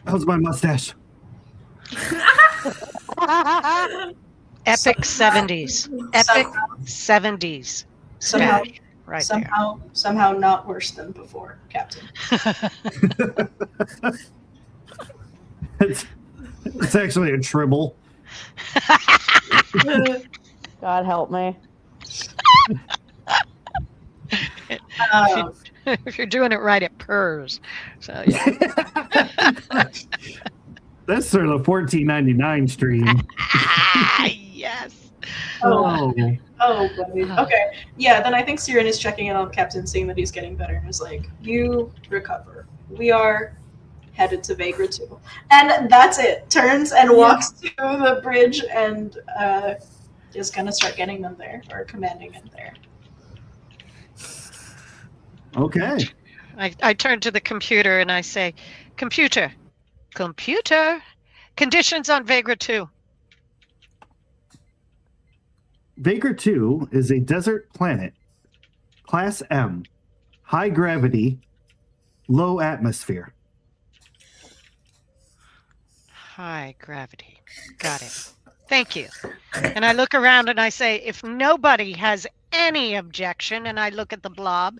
A: How's my mustache?
C: Epic 70s. Epic
E: Somehow,
C: 70s.
E: somehow,
C: Smash right
E: somehow not worse than before, Captain.
C: there.
A: It's actually a tribble.
D: God help me.
E: Um,
C: If you're doing it right, it purrs. So yeah.
A: That's sort of $14.99 stream.
C: Yes.
E: oh,
A: Oh,
E: oh, buddy. Okay. Yeah, then I think Siren is checking in on Captain, seeing that he's getting better, and is like, "You recover. We are headed to Vagra 2." And that's it. Turns and walks to the bridge and is gonna start getting them there, or commanding them there.
A: okay.
C: I turn to the computer and I say, computer, conditions on Vagra 2.
A: Vagra 2 is a desert planet, Class M, high gravity, low atmosphere.
C: High gravity. Got it. Thank you. And I look around and I say, if nobody has any objection, and I look at the blob,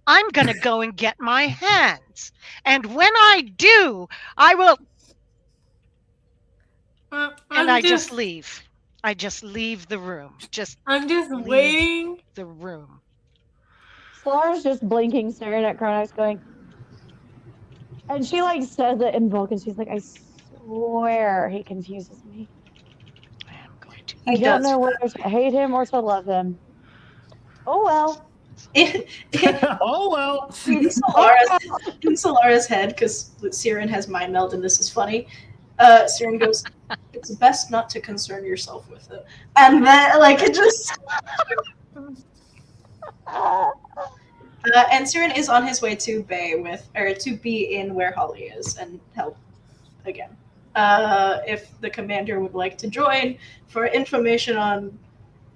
C: I'm going to go and get my hands. And when I do, I will. And I just leave. I just leave the room.
B: I'm just
C: leave
B: waiting.
C: the room.
D: Solara's just blinking, staring at Kronos, going. And she like says it in Vulcan. She's like, I swear he confuses me.
C: I am going to.
D: I don't know whether to hate him or to love him. Oh well.
A: Oh, well.
E: In Solara's head, because Siren has mind meld and this is funny, Siren goes, "It's best not to concern yourself with it." And then, like, it just... and Siren is on his way to to be in where Holly is and help again. If the commander would like to join for information on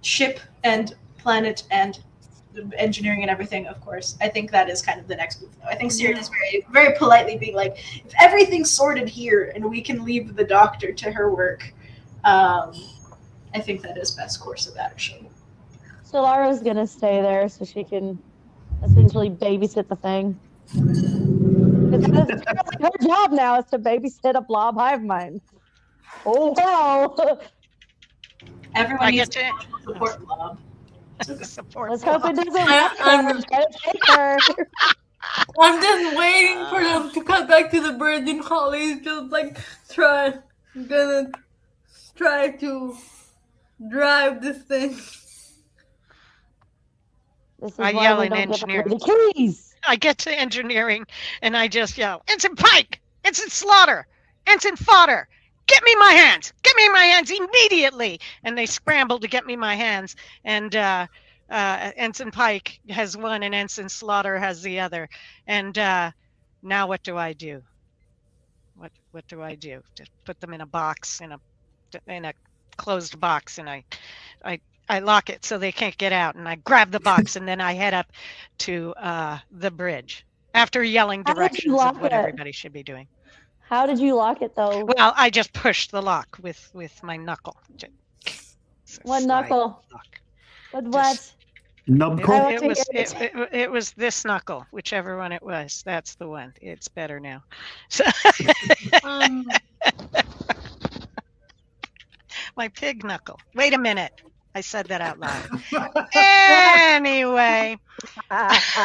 E: ship and planet and engineering and everything, of course. I think that is kind of the next move, though. I think Siren is very, very politely being like, if everything's sorted here and we can leave the doctor to her work, I think that is best course of action.
D: Solara's gonna stay there so she can essentially babysit the thing. It's her job now is to babysit a blob hive mind. Oh wow!
E: Everyone needs to support Blob.
C: Support.
D: Let's hope it doesn't work.
B: I'm
D: Try to take her.
B: I'm just waiting for them to come back to the bridge, and Holly's just like gonna try to drive this thing.
D: This is
C: I
D: why
C: yell
D: we
C: in
D: don't give
C: engineering.
D: her the keys.
C: I get to engineering and I just yell, Ensign Pike! Ensign Slaughter! Ensign Fodder! Get me my hands! Get me my hands immediately! And they scramble to get me my hands. And Ensign Pike has one and Ensign Slaughter has the other. And now what do I do? What do I do? Just put them in a box, in a closed box, and I lock it so they can't get out, and I grab the box, and then I head up to the bridge after yelling
D: How did you
C: directions
D: lock
C: of what
D: it?
C: everybody should be doing.
D: How did you lock it though?
C: Well, I just pushed the lock with my knuckle. It's a
D: What
C: slide
D: knuckle?
C: lock.
D: With what?
A: Nubco.
C: It was this knuckle, whichever one it was. That's the one. It's better now. So my pig knuckle. Wait a minute. I said that out loud. Anyway. That's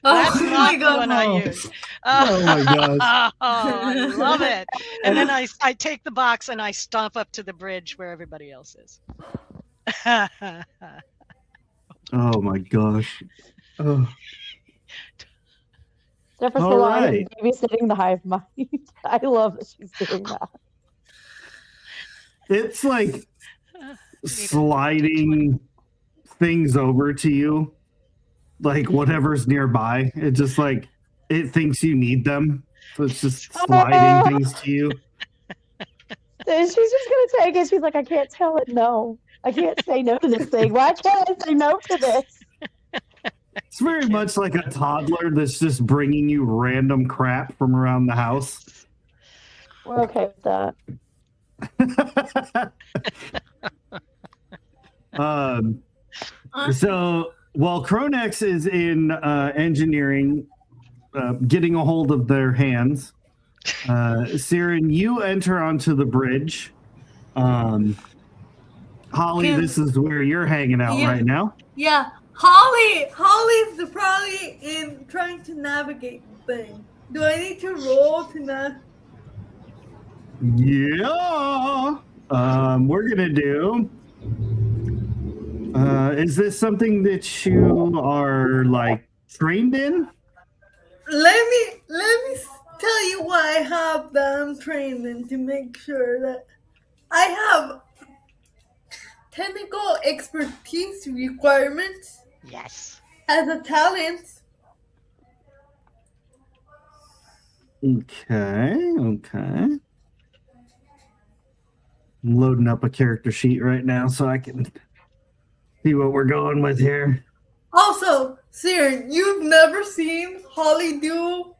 C: not the one I use.
A: Oh my gosh.
C: I love it. And then I take the box and I stomp up to the bridge where everybody else is.
A: Oh my gosh. Oh.
D: Except for
A: All
D: Solana
A: right.
D: babysitting the hive mind. I love that she's doing that.
A: It's like sliding things over to you, like whatever's nearby. It just like it thinks you need them, so it's just sliding things to you.
D: So she's just gonna take it. She's like, I can't tell it no. I can't say no to this thing. Why can't I say no to this?
A: It's very much like a toddler that's just bringing you random crap from around the house.
D: We're okay with that.
A: So while Cronex is in engineering, getting a hold of their hands, Siren, you enter onto the bridge. Holly, this is where you're hanging out right now.
B: Yeah, Holly's probably in trying to navigate the thing. Do I need to roll to not?
A: Yeah. We're gonna do. Is this something that you are like trained in?
B: Let me tell you what I have that I'm trained in to make sure that I have technical expertise requirements
C: Yes.
B: as a talent.
A: Okay. I'm loading up a character sheet right now so I can see what we're going with here.
B: Also, Siren, you've never seen Holly do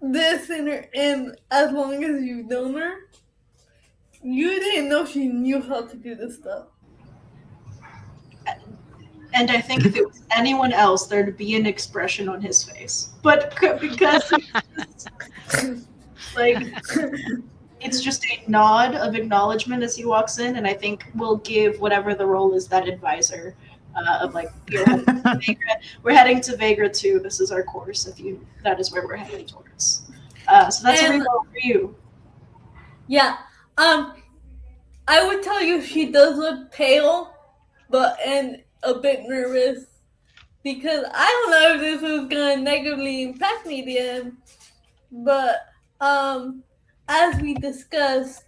B: this in as long as you've known her. You didn't know she knew how to do this stuff.
E: And I think if it was anyone else, there'd be an expression on his face. But because like it's just a nod of acknowledgement as he walks in, and I think we'll give whatever the role is that advisor of like we're heading to Vagra 2. This is our course. That is where we're heading towards. So that's a reroll for you.
B: Yeah. I would tell you she does look pale, and a bit nervous because I don't know if this is gonna negatively impact me at the end. But as we discussed,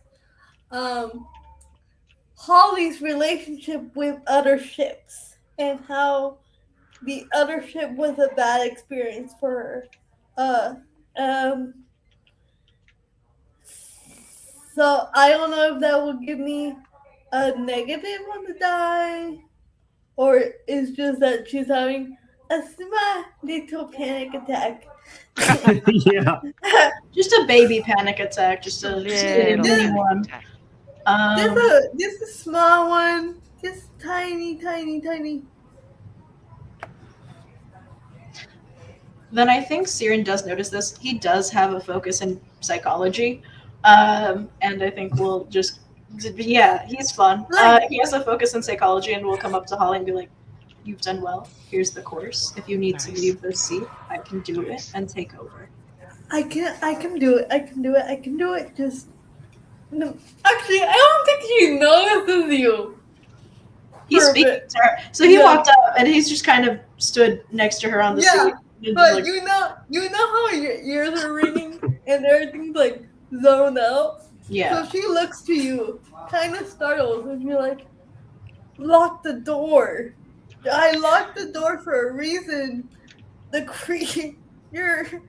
B: Holly's relationship with other ships and how the other ship was a bad experience for her. So I don't know if that will give me a negative on the die, or it's just that she's having a small little panic attack.
A: Yeah.
E: Just a baby panic attack, just a mini one.
B: Just a small one, just tiny.
E: Then I think Siren does notice this. He does have a focus in psychology, and I think we'll just, yeah, he's fun. He has a focus in psychology, and we'll come up to Holly and be like, "You've done well. Here's the course. If you need to leave this seat, I can do it and take over."
B: I can do it. Just no. Actually, I don't think she notices you.
E: He's speaking to her, so he walked up and he's just kind of stood next to her on the seat.
B: But
E: like,
B: you know how your ears are ringing and everything's like zoned out.
E: Yeah.
B: So she looks to you, kind of startled, and you're like, "Lock the door." I locked the door for a reason. The you're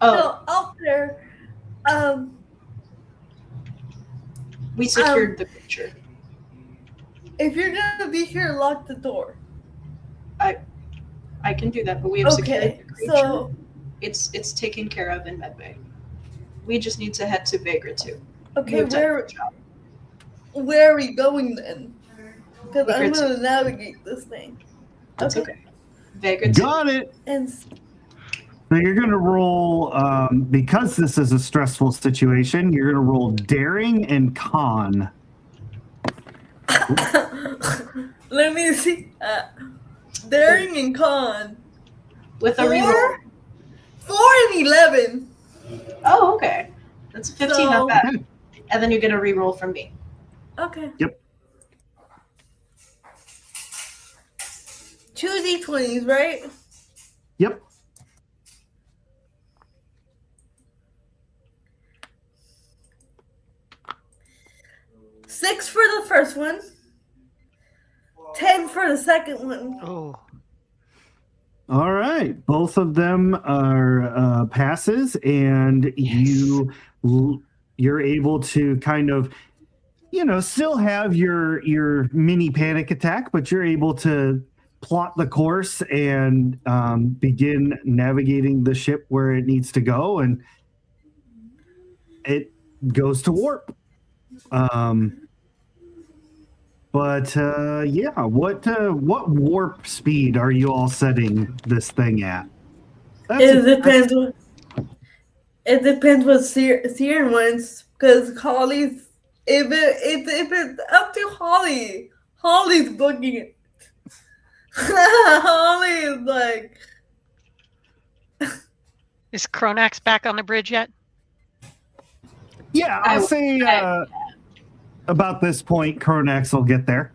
B: out there.
E: We secured the creature.
B: If you're gonna be here, lock the door.
E: I can do that, but we have secured the creature.
B: So
E: it's taken care of in Medbay. We just need to head to Vagra 2.
B: okay, where are we going then? Because I'm gonna navigate this thing.
E: That's okay. Vagra 2.
A: Got it.
B: And
A: so you're gonna roll because this is a stressful situation. You're gonna roll daring and con.
B: let me see. Daring and con.
E: With a reroll.
B: 4 and 11.
E: Oh, okay. That's 15, not bad. And then you get a reroll from me.
B: Okay.
A: Yep.
B: 2 D20s, right?
A: Yep.
B: 6 for the first one, 10 for the second one.
C: Oh,
A: All right, both of them are passes, and you're able to kind of, still have your mini panic attack, but you're able to plot the course and begin navigating the ship where it needs to go, and it goes to warp. What warp speed are you all setting this thing at?
B: It depends what Siren wants, because Holly's if it's up to Holly's booking it. Holly is like,
C: is Cronax back on the bridge yet?
A: Yeah, I'll say about this point, Cronax will get there.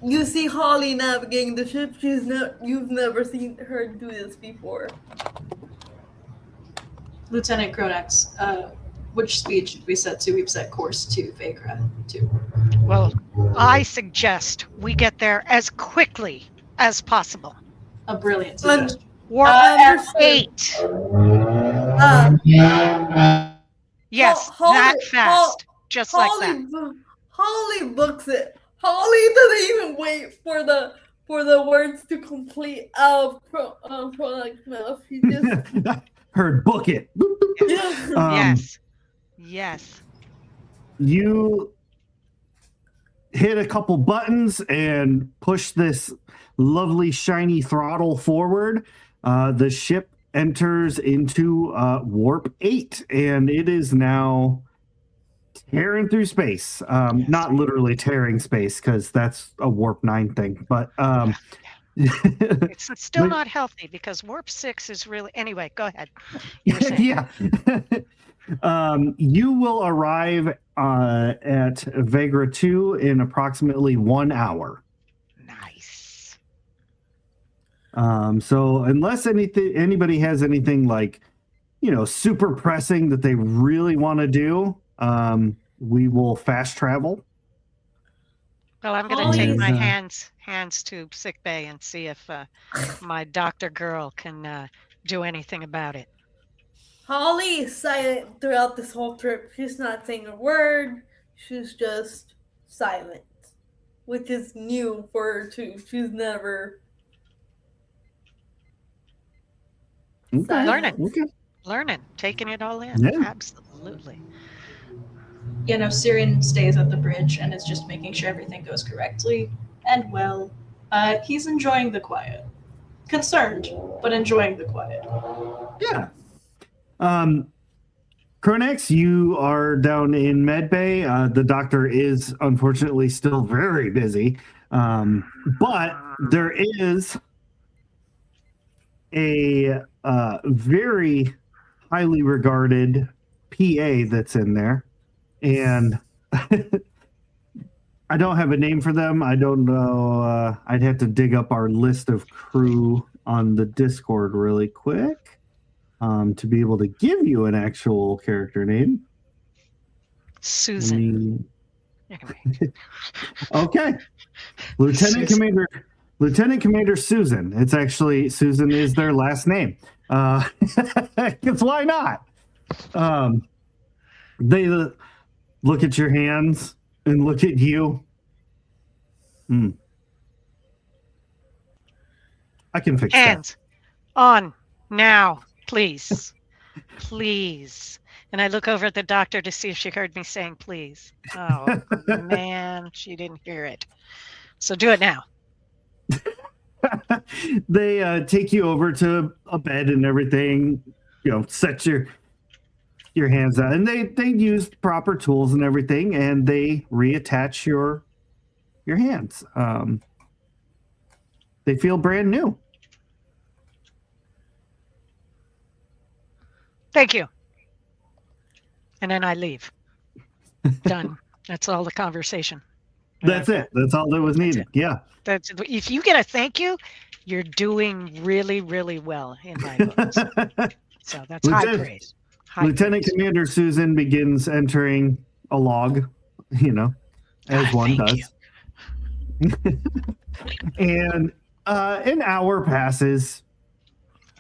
B: you see Holly navigating the ship. You've never seen her do this before.
E: Lieutenant Cronax, which speed should we set to? We've set course to Vagra 2.
C: Well, I suggest we get there as quickly as possible.
E: A brilliant suggestion.
C: Warp
B: understood.
C: 8. Yes,
B: Holly-
C: that fast. Just like that.
B: Holly books it. Holly doesn't even wait for the words to complete out of Chronix's mouth. He just
A: Heard book it.
C: Yes.
A: You hit a couple buttons and push this lovely shiny throttle forward. The ship enters into warp 8, and it is now tearing through space. Not literally tearing space, because that's a warp 9 thing, but
C: It's still not healthy because warp 6 is really. Anyway, go ahead.
A: yeah. You will arrive at Vagra 2 in approximately 1 hour.
C: Nice.
A: So unless anybody has anything like, super pressing that they really want to do, we will fast travel.
C: Well, I'm going to take my hands to sick bay and see if my doctor girl can do anything about it.
B: Holly is silent throughout this whole trip. She's not saying a word. She's just silent, which is new for her too. She's never silent.
C: Learning, taking it all in.
A: Yeah.
C: Absolutely.
E: Syrian stays at the bridge and is just making sure everything goes correctly. And well, he's enjoying the quiet. Concerned, but enjoying the quiet.
A: Yeah. Cronax, you are down in medbay. The doctor is unfortunately still very busy. But there is a very highly regarded PA that's in there. And I don't have a name for them. I don't know. I'd have to dig up our list of crew on the Discord really quick to be able to give you an actual character name.
C: Susan.
A: Okay. Lieutenant Commander Susan. It's actually, Susan is their last name. Because why not? They look at your hands and look at you. I can fix
C: Hands on now, please. Please. And I look over at the doctor to see if she heard me saying please. Oh, man, she didn't hear it. So do it now.
A: that. They take you over to a bed and everything, set your hands out. And they use proper tools and everything, and they reattach your hands. They feel brand new.
C: Thank you. And then I leave. Done. That's all the conversation.
A: That's it. That's all that was needed. Yeah.
C: If you get a thank you, you're doing really, really well in my books. So that's high praise.
A: Lieutenant Commander Susan begins entering a log, as one
C: Thank
A: does. And an hour passes.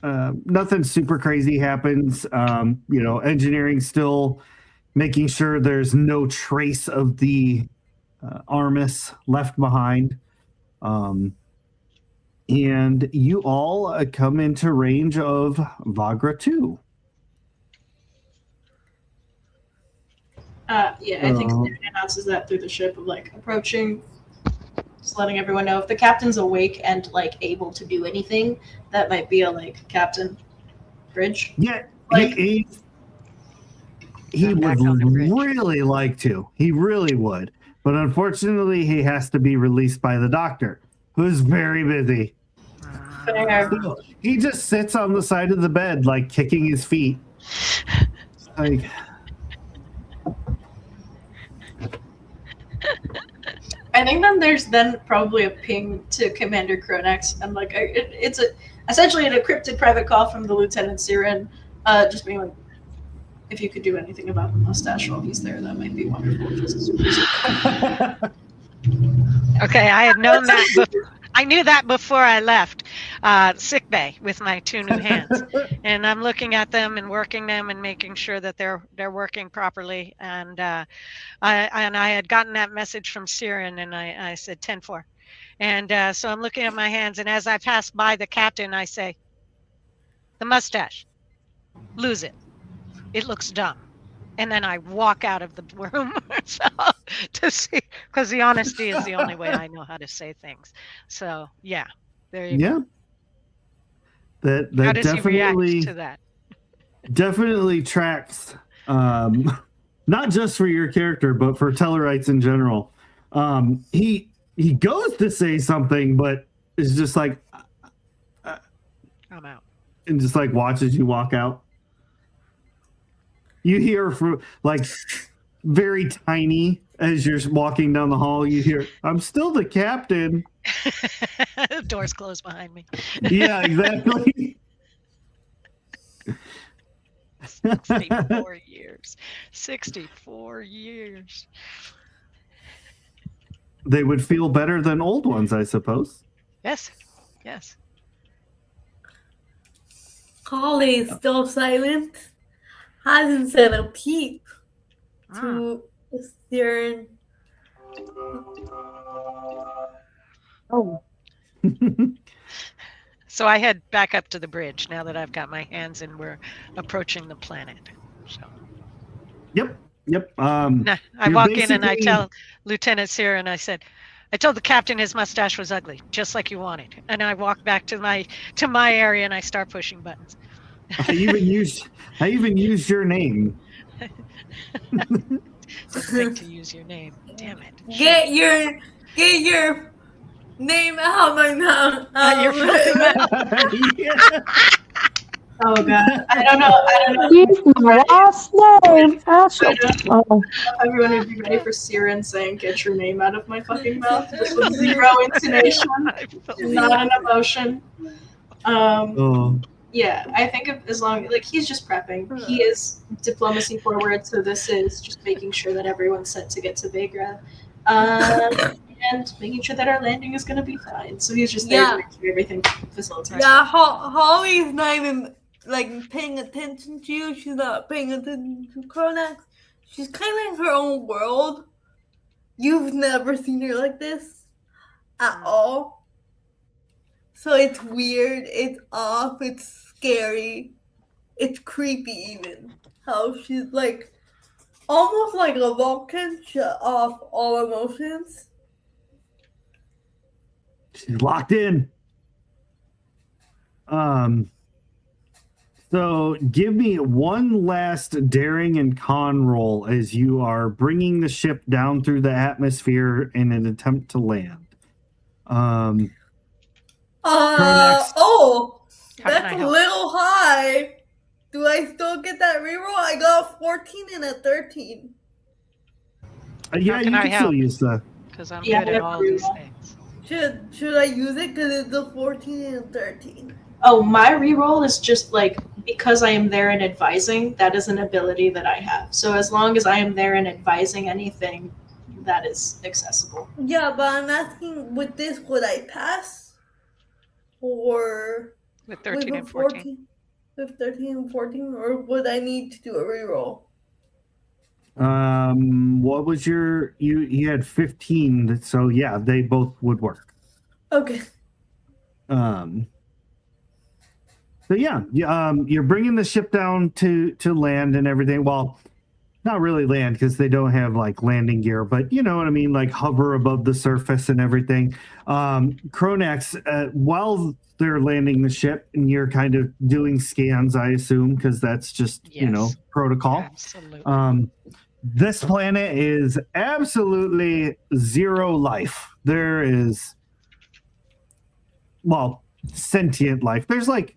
A: Nothing super crazy happens. Engineering still making sure there's no trace of the Armis left behind. And you all come into range of Vagra 2.
E: I think Steven announces that through the ship of like approaching, just letting everyone know if the captain's awake and like able to do anything, that might be a like captain bridge.
A: Yeah,
E: Like-
A: he
C: I'm back
A: would
C: on the bridge.
A: really like to. He really would. But unfortunately, he has to be released by the doctor, who's very busy.
E: Fair.
A: So he just sits on the side of the bed, like kicking his feet. Like,
E: I think then there's then probably a ping to Commander Kronax, and like it's essentially an encrypted private call from the Lieutenant Siren, just being like, if you could do anything about the mustache while he's there, that might be wonderful.
C: Okay, I had known that. I knew that before I left sick bay with my 2 new hands, and I'm looking at them and working them and making sure that they're working properly. And I had gotten that message from Siren, and I said 10-4, and so I'm looking at my hands, and as I pass by the captain, I say, "The mustache, lose it. It looks dumb." And then I walk out of the room to see, because the honesty is the only way I know how to say things. So yeah, there you go.
A: That
C: How does he react
A: definitely
C: to that?
A: definitely tracks. Not just for your character, but for Tellarites in general. He goes to say something, but is just like,
C: I'm out.
A: and just like watches you walk out. You hear from like very tiny as you're walking down the hall. You hear, "I'm still the captain."
C: The doors closed behind me.
A: Yeah, exactly.
C: 64 years. 64 years.
A: They would feel better than old ones, I suppose.
C: Yes. Yes.
B: Holly is still silent. Hasn't said a peep
C: Ah.
B: to Siren.
D: Oh,
C: So I head back up to the bridge now that I've got my hands and we're approaching the planet. So
A: Yep.
C: I
A: You're
C: walk in and I
A: basically-
C: tell Lieutenant Sierra, and I said, "I told the captain his mustache was ugly, just like you wanted." And I walk back to my area and I start pushing buttons.
A: I even used your name.
C: Didn't think to use your name. Damn it.
B: Get your name out my mouth.
C: Your filthy mouth.
A: Yeah.
E: Oh god, I don't know.
D: use my last name. Ashley. Oh,
E: Everyone would be ready for Siren saying, "Get your name out of my fucking mouth," just with 0 intonation, not an emotion.
A: Oh.
E: Yeah, I think of as long like he's just prepping. He is diplomacy forward, so this is just making sure that everyone's set to get to Vegra, and making sure that our landing is going to be fine. So he's just there to make sure everything facilitates.
B: Yeah, Holly's not even like paying attention to you. She's not paying attention to Kronax. She's kind of in her own world. You've never seen her like this at all. So it's weird, it's off, it's scary, it's creepy even. How she's like almost like a Vulcan, shut off all emotions.
A: She's locked in. So give me one last daring and con roll as you are bringing the ship down through the atmosphere in an attempt to land. Kronax.
B: Oh,
C: How can I
B: that's a
C: help?
B: little high. Do I still get that reroll? I got a 14 and a 13.
A: Yeah,
C: How
A: you
C: can I
A: can
C: help?
A: still use the.
C: Because I'm
E: Yeah,
C: good at all these
E: everyone.
C: things.
B: Should I use it? Because it's a 14 and a 13.
E: Oh, my reroll is just like because I am there and advising. That is an ability that I have. So as long as I am there and advising anything, that is accessible.
B: Yeah, but I'm asking, with this, would I pass? Or
C: With
B: with
C: 13
B: a
C: and 14.
B: 14? With 13 and 14? Or would I need to do a reroll?
A: What was you had 15, so yeah, they both would work.
B: Okay.
A: So yeah, you're bringing the ship down to land and everything. Well, not really land because they don't have like landing gear, but you know what I mean, like hover above the surface and everything. Cronax, while they're landing the ship, and you're kind of doing scans, I assume, because that's just
C: Yes.
A: protocol.
C: Absolutely.
A: This planet is absolutely zero life. There is, well, sentient life. There's like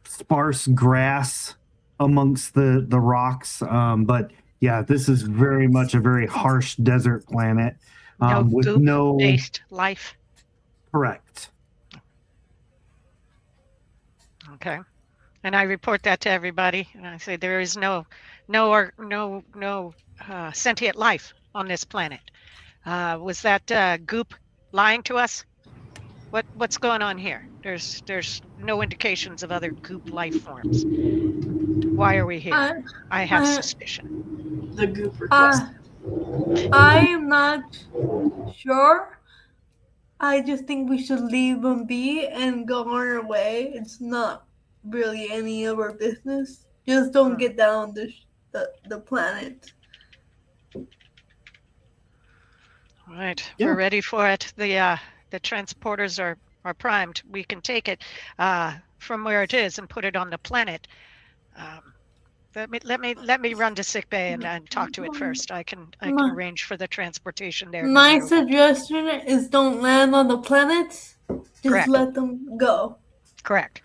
A: sparse grass amongst the rocks, but yeah, this is very much a very harsh desert planet
C: No
A: with
C: goop
A: no
C: based life.
A: correct.
C: Okay. And I report that to everybody, and I say there is no sentient life on this planet. Was that goop lying to us? What's going on here? There's no indications of other goop life forms. Why are we here? I have suspicion.
E: The goop request.
B: I am not sure. I just think we should leave them be and go on our way. It's not really any of our business. Just don't get down the planet.
C: All right,
A: Yeah.
C: we're ready for it. The transporters are primed. We can take it from where it is and put it on the planet. Let me run to sickbay and talk to it first. I can arrange for the transportation there. no
B: My
C: matter what.
B: suggestion is don't land on the planet. Just
C: Correct.
B: let them go.
C: Correct.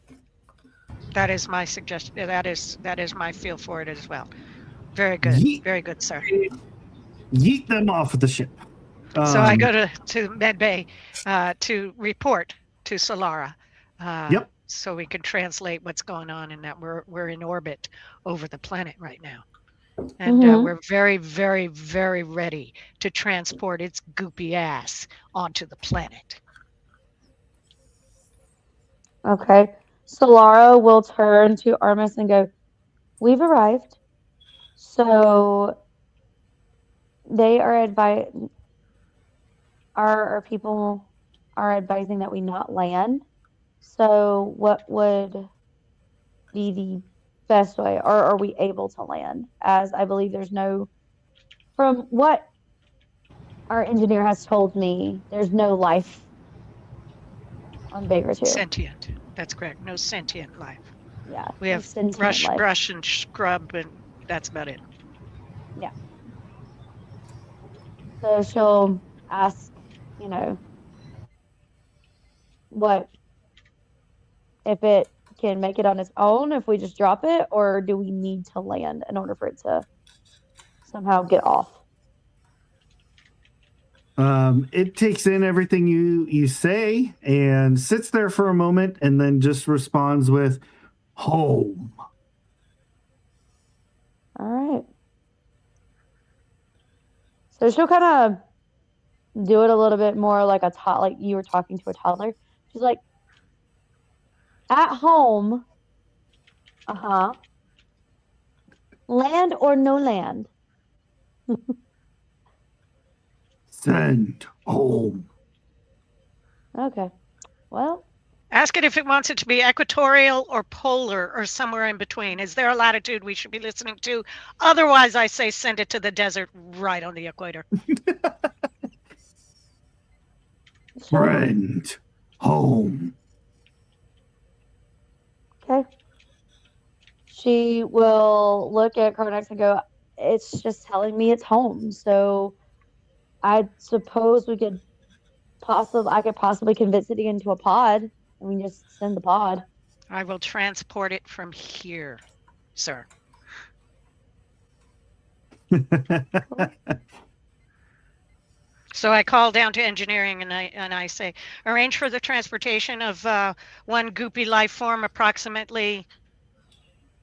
C: That is my suggestion. That is my feel for it as well. Very good.
A: Yeet.
C: Very good, sir.
A: Yeet them off the ship.
C: So I go to medbay to report to Solara.
A: Yep.
C: So we can translate what's going on, and that we're in orbit over the planet right now, and we're very, very, very ready to transport its goopy ass onto the planet.
D: Okay. Solara will turn to Armis and go, "We've arrived. So they are our people are advising that we not land. So what would be the best way, or are we able to land? As I believe from what our engineer has told me, there's no life on Baker 2.
C: Sentient. That's correct. No sentient life.
D: Yeah.
C: We
D: no
C: have
D: sentient
C: brush
D: life.
C: and scrub, and that's about it.
D: Yeah. So she'll ask, what if it can make it on its own if we just drop it, or do we need to land in order for it to somehow get off?
A: It takes in everything you say and sits there for a moment and then just responds with home.
D: All right. So she'll kind of do it a little bit more like like you were talking to a toddler. She's like, at home, land or no land?
A: Send home.
D: Okay. Well,
C: Ask it if it wants it to be equatorial or polar or somewhere in between. Is there a latitude we should be listening to? Otherwise, I say send it to the desert right on the equator.
A: Friend home.
D: okay. She will look at Cronax and go, it's just telling me it's home. So I suppose I could possibly convince it to get into a pod, and we just send the pod.
C: I will transport it from here, sir. So I call down to engineering and I say, arrange for the transportation of one goopy life form, approximately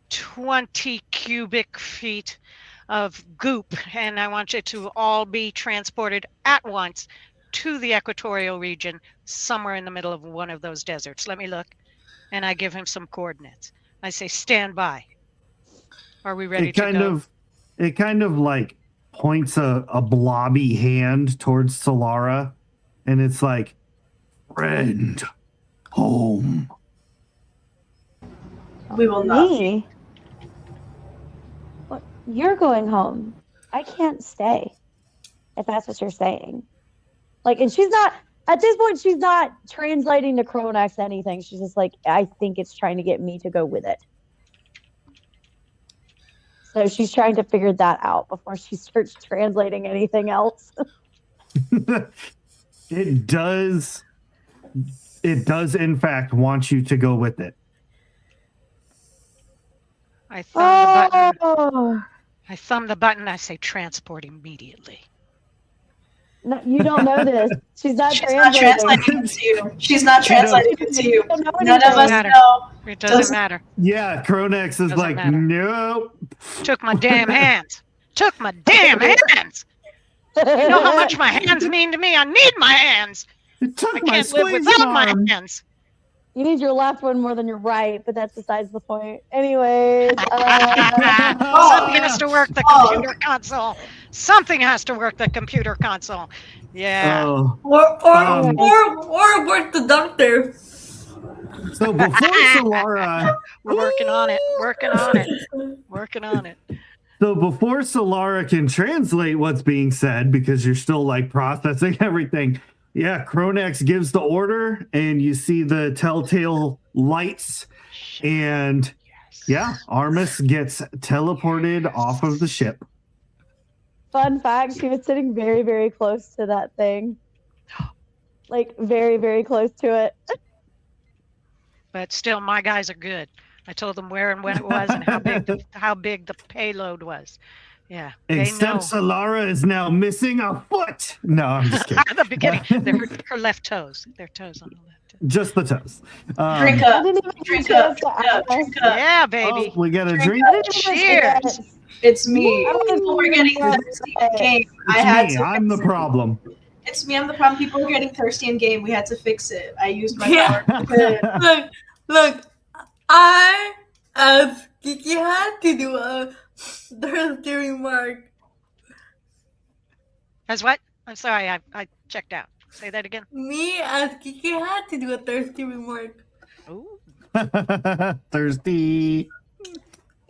C: 20 cubic feet, of goop, and I want you to all be transported at once to the equatorial region, somewhere in the middle of one of those deserts. Let me look. And I give him some coordinates. I say, stand by. Are we ready to go?
A: It kind of like points a blobby hand towards Solara, and it's like, friend, home.
E: We will not.
D: Me? Well, you're going home. I can't stay. If that's what you're saying. Like, and she's not, at this point, she's not translating to Cronax anything. She's just like, I think it's trying to get me to go with it. So she's trying to figure that out before she starts translating anything else.
A: It does in fact want you to go with it.
C: I thumb the button.
D: Oh,
C: I thumb the button. I say, transport immediately.
D: no, you don't know this. She's not
E: She's not translating it to you. She's not translating it to you.
D: don't know
E: None of us
C: matter.
E: know.
C: It doesn't matter.
A: Yeah, Cronax is
C: Doesn't
A: like,
C: matter.
A: nope.
C: Took my damn hands. Took my damn hands. You know how much my hands mean to me? I need my hands.
A: It took
C: I
A: my
C: can't live
A: squeeze
C: without my
A: arm.
C: hands.
D: You need your left one more than your right, but that's besides the point. Anyways,
C: Something has to work the computer console. Something has to work the computer console. Yeah.
A: Oh,
B: Or work the doctor.
A: so before Solara,
C: We're working on it. Working on it. Working on it.
A: so before Solara can translate what's being said, because you're still like processing everything. Yeah, Cronax gives the order, and you see the telltale lights, and yeah, Armis gets teleported off of the ship.
D: fun fact, she was sitting very, very close to that thing. Like, very, very close to it.
C: But still, my guys are good. I told them where and when it was and how big the payload was. Yeah, they
A: Except
C: know.
A: Solara is now missing a foot. No, I'm just kidding.
C: At the beginning, her left toes. Their toes on the left.
A: Just the toes.
E: Drink
D: I
E: up.
D: didn't even
E: Drink
D: get a
E: up.
D: chance to
E: Yeah,
D: ask.
E: drink up.
C: Yeah,
A: Oh,
C: baby.
A: we got a drink.
D: I didn't even get
C: Cheers.
D: it.
E: It's me.
D: I was
E: People were getting
D: born
E: thirsty in
D: that
E: game. I
A: It's
E: had
A: me.
E: to.
A: I'm the
E: fix it.
A: problem.
E: It's me. I'm the problem. People were getting thirsty in game. We had to fix it. I used my
B: Yeah.
E: power. Good.
B: Look, I, as Kiki, had to do a thirsty remark.
C: As what? I'm sorry, I checked out. Say that again.
B: Me, as Kiki, had to do a thirsty remark.
C: Ooh.
A: Thirsty.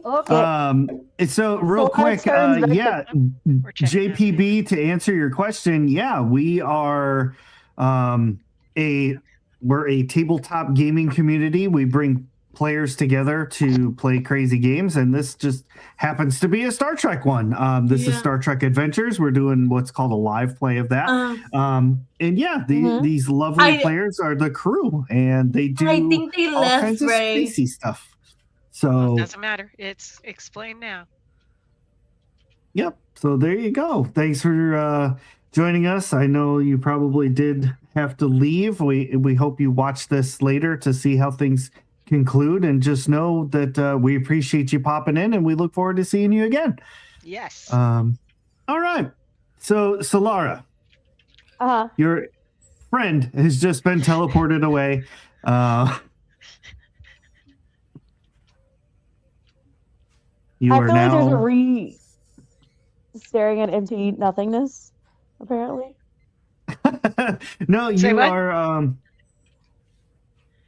D: Okay.
A: So real
D: So
A: quick,
D: turns back
A: yeah,
C: We're checking
A: JPB, to answer your question, yeah, we are we're a tabletop gaming community. We bring players together to play crazy games, and this just happens to be a Star Trek one. This is
B: Yeah.
A: Star Trek Adventures. We're doing what's called a live play of that. And yeah, these lovely players are the crew, and they do
B: I think they
A: all
B: left,
A: kinds of
B: right?
A: spacey stuff.
C: Well,
A: So
C: doesn't matter. It's explained now.
A: yep. So there you go. Thanks for joining us. I know you probably did have to leave. We hope you watch this later to see how things conclude, and just know that we appreciate you popping in, and we look forward to seeing you again.
C: Yes.
A: All right. So Solara, your friend has just been teleported away. You
D: I
A: are
D: feel like there's
A: now
D: staring at empty nothingness, apparently.
A: no,
C: Say
A: you
C: what?
A: are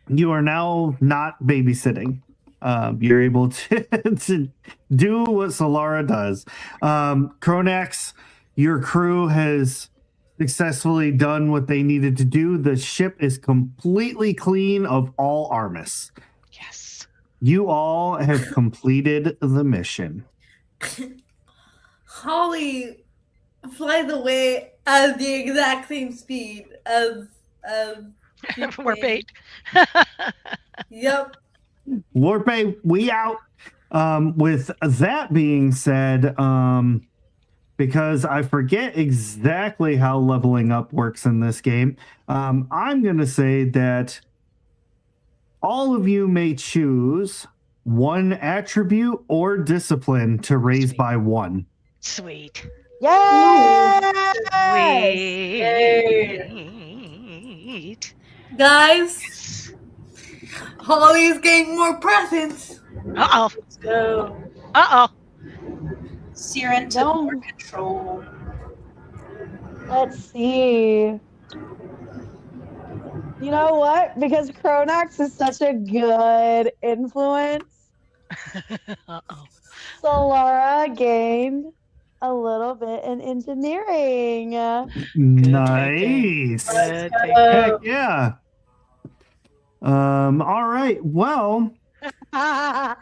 A: you are now not babysitting. You're able to do what Solara does. Cronax, your crew has successfully done what they needed to do. The ship is completely clean of all Armis.
C: Yes.
A: You all have completed the mission.
B: Holly flies away at the exact same speed as
C: We're bait.
B: Yep.
A: Warpay, we out. With that being said, because I forget exactly how leveling up works in this game, I'm going to say that all of you may choose one attribute or discipline to raise by one.
C: Sweet.
D: Yes!
C: Sweet.
B: Guys, Holly's getting more presents.
C: Uh-oh.
E: Let's go.
C: Uh-oh.
E: Siren took
D: No.
E: more control.
D: Let's see. You know what? Because Cronax is such a good influence,
C: Uh-oh.
D: Solara gained a little bit in engineering.
A: Nice.
C: Good thinking.
A: Heck yeah. All right. Well, I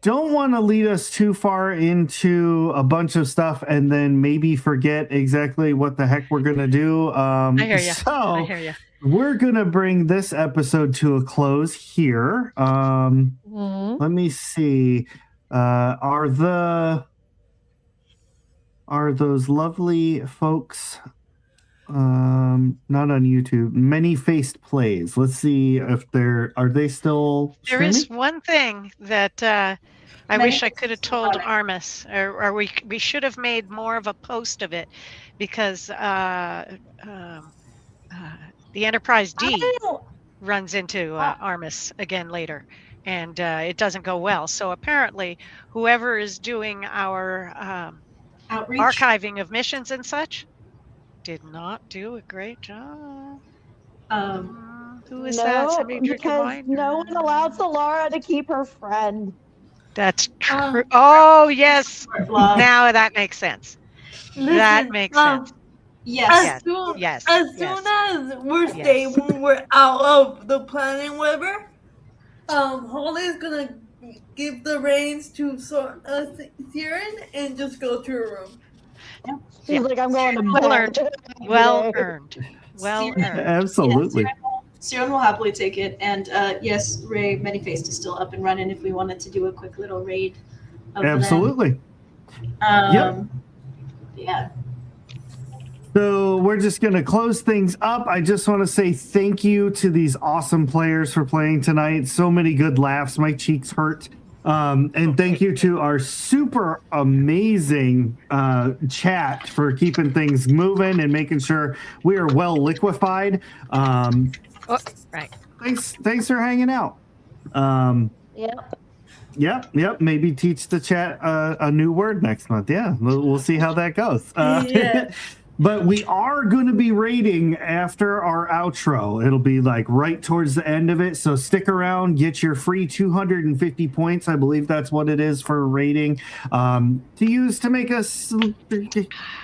A: don't want to lead us too far into a bunch of stuff and then maybe forget exactly what the heck we're gonna do.
C: I hear you. I
A: So
C: hear you.
A: we're gonna bring this episode to a close here.
D: Mhm.
A: Let me see. Are those lovely folks not on YouTube? Many Faced Plays. Let's see if are they still
C: There
A: streaming?
C: is one thing that I
E: Many
C: wish I could have
E: Faces
C: told
E: are-
C: Armis, or we should have made more of a post of it, because the Enterprise D
D: I don't-
C: runs into Armis again later, and it doesn't go well. So apparently, whoever is doing our
E: Outreach.
C: archiving of missions and such did not do a great job. Who is that?
D: No,
C: Somebody drink a
D: because
C: wine?
D: no one allowed Solara to keep her friend.
C: That's
B: Um,
C: true. Oh, yes.
E: Love.
C: Now that makes sense. That
B: Listen,
C: makes sense.
E: Yes.
C: Yes, yes,
B: as
C: yes.
B: soon as we're
C: Yes.
B: stable, we're out of the planet whatever. Holly's gonna give the reins to Siren and just go to her room.
D: She's
C: Yeah.
D: like, I'm going to
C: Well
D: bed.
C: earned. Well earned. Well
E: Siren-
C: earned.
A: Absolutely.
E: Siren will happily take it. And yes, Ray Manyfaced is still up and running if we wanted to do a quick little raid of
A: Absolutely.
E: them. Yeah.
A: So we're just going to close things up. I just want to say thank you to these awesome players for playing tonight. So many good laughs. My cheeks hurt. And thank you to our super amazing chat for keeping things moving and making sure we are well liquefied.
C: Oh, right.
A: Thanks for hanging out.
D: Yep.
A: Yep. Maybe teach the chat a new word next month. Yeah, we'll see how that goes.
B: Yeah.
A: But we are going to be rating after our outro. It'll be like right towards the end of it. So stick around, get your free 250 points. I believe that's what it is for rating, to use to make us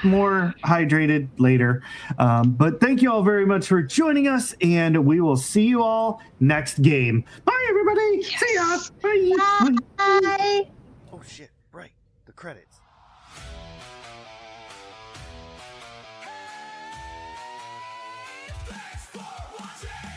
A: more hydrated later. But thank you all very much for joining us, and we will see you all next game. Bye, everybody.
C: Yes.
A: See ya. Bye.
D: Bye.
F: Oh shit, right. The credits.
G: Thanks for watching.